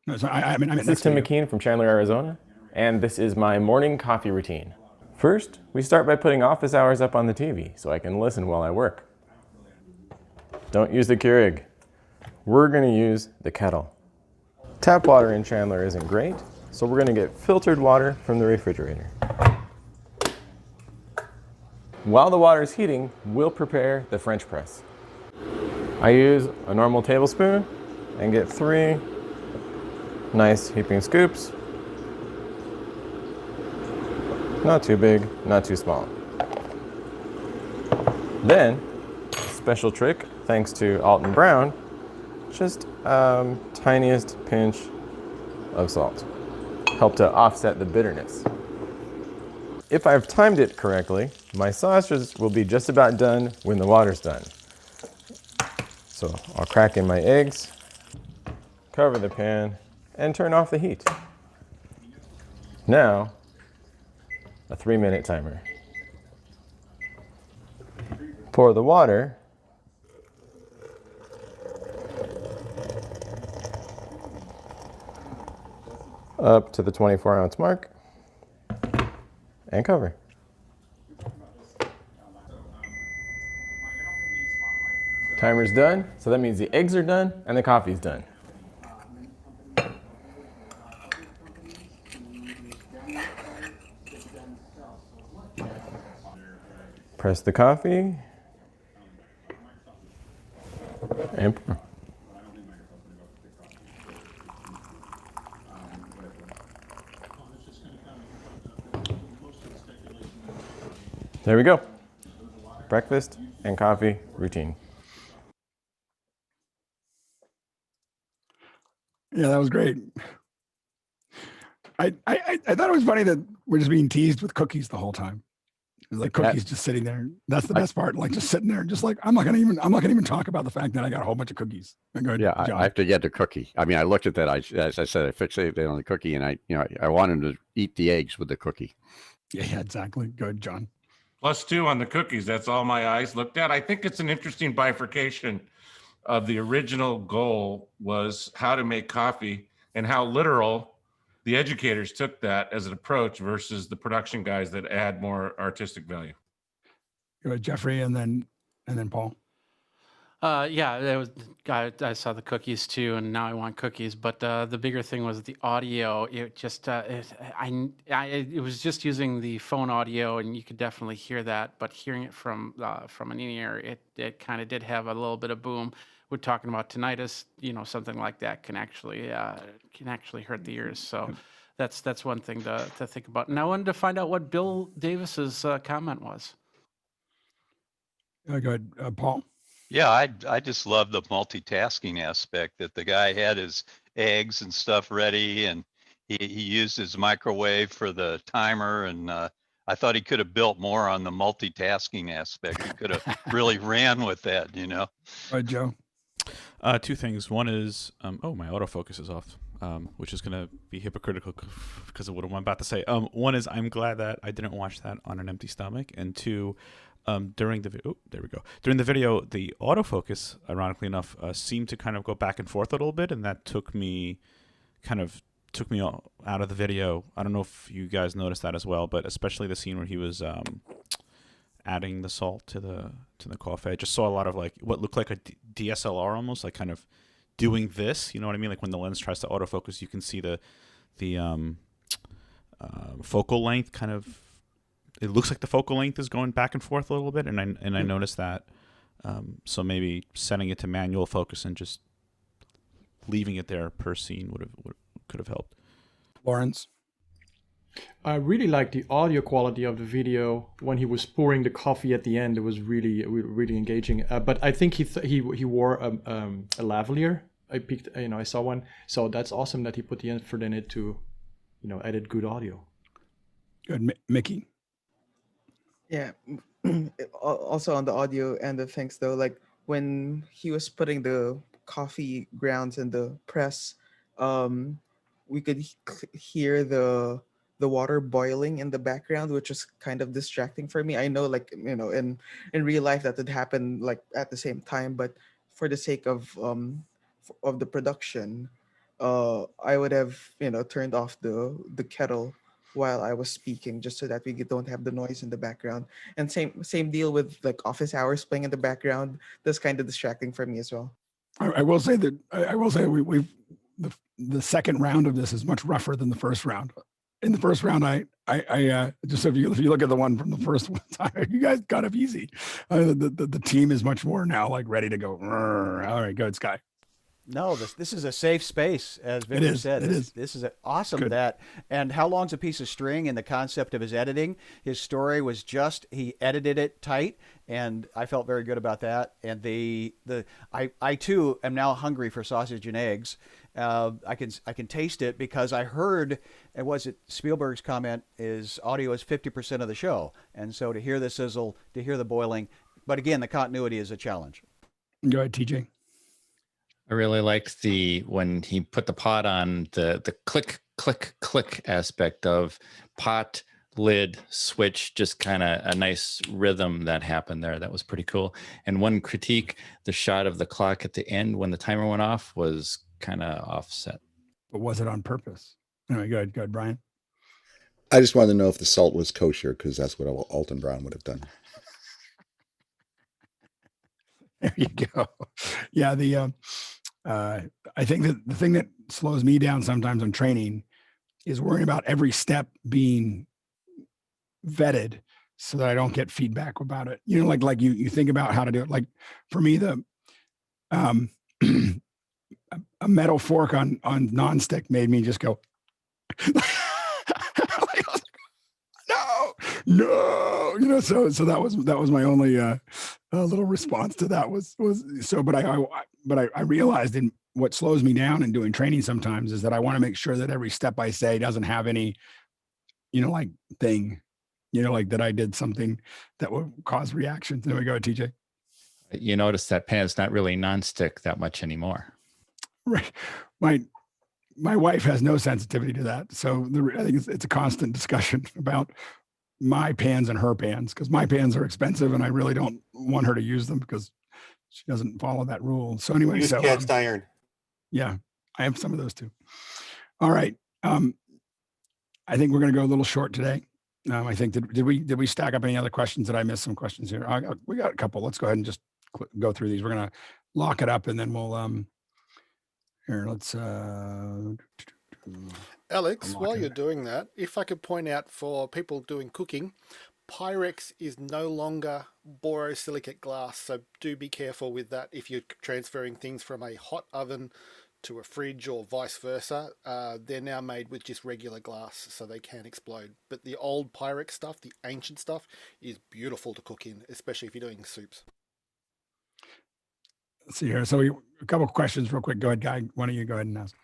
No, so this is Tim McKean from Chandler, Arizona, and this is my morning coffee routine. First, we start by putting office hours up on the TV so I can listen while I work. Don't use the Keurig. We're going to use the kettle. Tap water in Chandler isn't great, so we're going to get filtered water from the refrigerator. While the water is heating, we'll prepare the French press. I use a normal tablespoon and get 3 nice heaping scoops. Not too big, not too small. Then, special trick, thanks to Alton Brown, just tiniest pinch of salt. Help to offset the bitterness. If I've timed it correctly, my sausages will be just about done when the water's done. So I'll crack in my eggs, cover the pan, and turn off the heat. Now, a 3-minute timer. Pour the water. Up to the 24-ounce mark, and cover. Timer's done, so that means the eggs are done and the coffee's done. Press the coffee and pour. There we go. Breakfast and coffee routine. Yeah, that was great. I thought it was funny that we're just being teased with cookies the whole time. Like cookies just sitting there. That's the best part. Like just sitting there, just like I'm not gonna even talk about the fact that I got a whole bunch of cookies. Good yeah, I have to get the cookie. I mean, I looked at that. As I said, I fixated on the cookie, and I want him to eat the eggs with the cookie. Yeah, exactly. Good, John. +2 on the cookies. That's all my eyes looked at. I think it's an interesting bifurcation of the original goal was how to make coffee and how literal the educators took that as an approach versus the production guys that add more artistic value. Go ahead, Jeffrey, and then Paul. Yeah, that was, I saw the cookies too, and now I want cookies. But the bigger thing was the audio. It just, it was just using the phone audio, and you could definitely hear that. But hearing it from an in-ear, it kind of did have a little bit of boom. We're talking about tinnitus, something like that can actually hurt the ears. So that's one thing to think about. And I wanted to find out what Bill Davis's comment was. Go ahead, Paul. Yeah, I just love the multitasking aspect that the guy had his eggs and stuff ready, and he used his microwave for the timer, and I thought he could have built more on the multitasking aspect. He could have really ran with that, All right, Joe. 2 things. One is, oh, my autofocus is off, which is going to be hypocritical because of what I'm about to say. One is I'm glad that I didn't watch that on an empty stomach, and 2, during the During the video, the autofocus, ironically enough, seemed to kind of go back and forth a little bit, and that took me out of the video. I don't know if you guys noticed that as well, but especially the scene where he was adding the salt to the coffee. I just saw a lot of like what looked like a DSLR almost, like kind of doing this. You know what I mean? Like when the lens tries to autofocus, you can see the focal length kind of. It looks like the focal length is going back and forth a little bit, and I noticed that. So maybe setting it to manual focus and just leaving it there per scene could have helped. Lawrence. I really liked the audio quality of the video when he was pouring the coffee at the end. It was really engaging. But I think he wore a lavalier. I saw one. So that's awesome that he put the effort in it to, edit good audio. Good, Mickey. Yeah. Also on the audio end of things, though, like when he was putting the coffee grounds in the press, we could hear the water boiling in the background, which was kind of distracting for me. I know, like, in real life that would happen like at the same time, but for the sake of the production, I would have turned off the kettle while I was speaking, just so that we don't have the noise in the background. And same deal with like office hours playing in the background. That's kind of distracting for me as well. I will say that the second round of this is much rougher than the first round. In the first round, I just if you look at the one from the first one time, you guys got up easy. The team is much more now like ready to go. All right, go, Sky. No, this is a safe space, as Victor said. This is awesome. Good. And how long's a piece of string? And the concept of his editing, his story was he edited it tight, and I felt very good about that. And I too am now hungry for sausage and eggs. I can taste it because I heard, and was it Spielberg's comment is audio is 50% of the show, and so to hear the sizzle, to hear the boiling, but again the continuity is a challenge. Go ahead, TJ. I really liked when he put the pot on, the click, click, click aspect of pot, lid, switch, just kind of a nice rhythm that happened there. That was pretty cool. And one critique, the shot of the clock at the end when the timer went off was kind of offset. But was it on purpose? Anyway, go ahead, Brian. I just wanted to know if the salt was kosher, because that's what Alton Brown would have done. There you go. Yeah, I think that the thing that slows me down sometimes on training is worrying about every step being vetted so that I don't get feedback about it. You know, like you think about how to do it. Like for me, a metal fork on nonstick made me just go, no, you know, so that was my only little response to that was so, but I realized in what slows me down in doing training sometimes is that I want to make sure that every step I say doesn't have any, you know, like thing, you know, like that I did something that would cause reactions. There we go, TJ. You notice that pan's not really nonstick that much anymore. Right. My wife has no sensitivity to that. So I think it's a constant discussion about my pans and her pans, because my pans are expensive and I really don't want her to use them because she doesn't follow that rule. So anyway, Use cast iron. Yeah, I have some of those too. All right. I think we're going to go a little short today. I think did we stack up any other questions? Did I miss some questions here? We got a couple. Let's go ahead and just go through these. We're going to lock it up and then we'll here. Let's Alex, while you're doing that, if I could point out for people doing cooking, Pyrex is no longer borosilicate glass, so do be careful with that if you're transferring things from a hot oven to a fridge or vice versa. They're now made with just regular glass, so they can explode. But the old Pyrex stuff, the ancient stuff, is beautiful to cook in, especially if you're doing soups. Let's see here. So a couple of questions real quick. Go ahead, Guy. Why don't you go ahead and ask?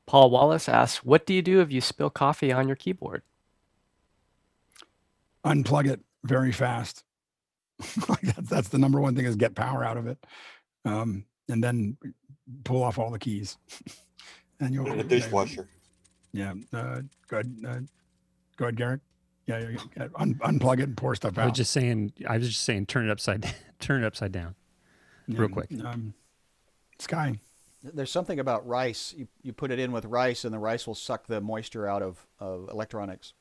Paul Wallace asks, what do you do if you spill coffee on your keyboard? Unplug it very fast. That's the number one thing, is get power out of it. And then pull off all the keys. And you'll in the dishwasher. Yeah. Go ahead, Garrett. Yeah. Unplug it and pour stuff out. I was just saying, turn it upside down. Yeah, Real quick. Sky. There's something about rice. You put it in with rice, and the rice will suck the moisture out of electronics.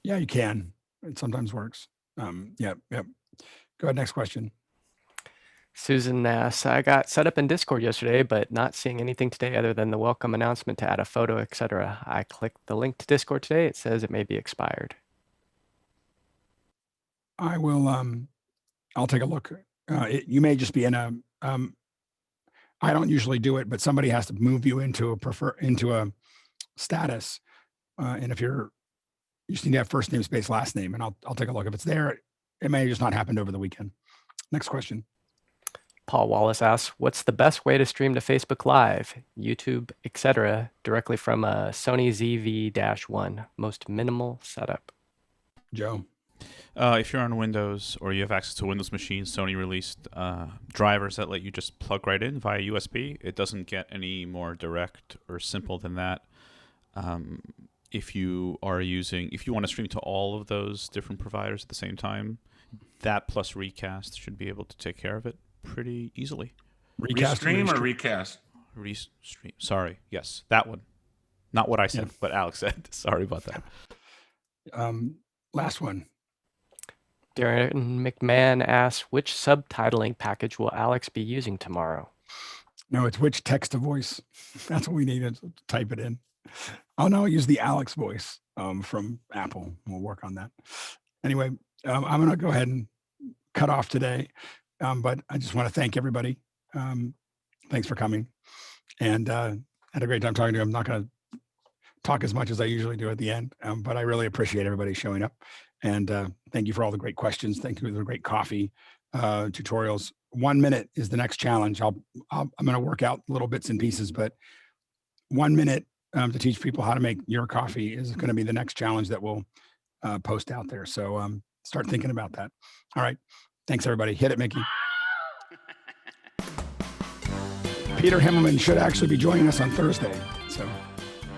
Yeah, you can. It sometimes works. Yep. Go ahead. Next question. Susan asks, I got set up in Discord yesterday, but not seeing anything today other than the welcome announcement to add a photo, etc. I clicked the link to Discord today. It says it may be expired. I will. I'll take a look. You may just be in a. I don't usually do it, but somebody has to move you into a status, and if you just need to have first name space last name, and I'll take a look. If it's there, it may have just not happened over the weekend. Next question. Paul Wallace asks, what's the best way to stream to Facebook Live, YouTube, etc., directly from a Sony ZV-1? Most minimal setup. Joe. If you're on Windows or you have access to Windows machines, Sony released drivers that let you just plug right in via USB. It doesn't get any more direct or simple than that. If you want to stream to all of those different providers at the same time, that plus Recast should be able to take care of it pretty easily. Restream or recast? Restream. Sorry. Yes, that one. Not what I said, but Alex said. Sorry about that. Last one. Darren McMahon asks, which subtitling package will Alex be using tomorrow? No, it's which text to voice. That's what we need to type it in. I'll now use the Alex voice from Apple. We'll work on that. Anyway, I'm going to go ahead and cut off today. But I just want to thank everybody thanks for coming. And had a great time talking to you. I'm not going to talk as much as I usually do at the end, but I really appreciate everybody showing up. And thank you for all the great questions. Thank you for the great coffee tutorials. 1 minute is the next challenge. I'm going to work out little bits and pieces, but 1 minute to teach people how to make your coffee is going to be the next challenge that we'll post out there. So start thinking about that. All right. Thanks, everybody. Hit it, Mickey. Peter Himmelman should actually be joining us on Thursday. So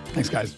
thanks, guys.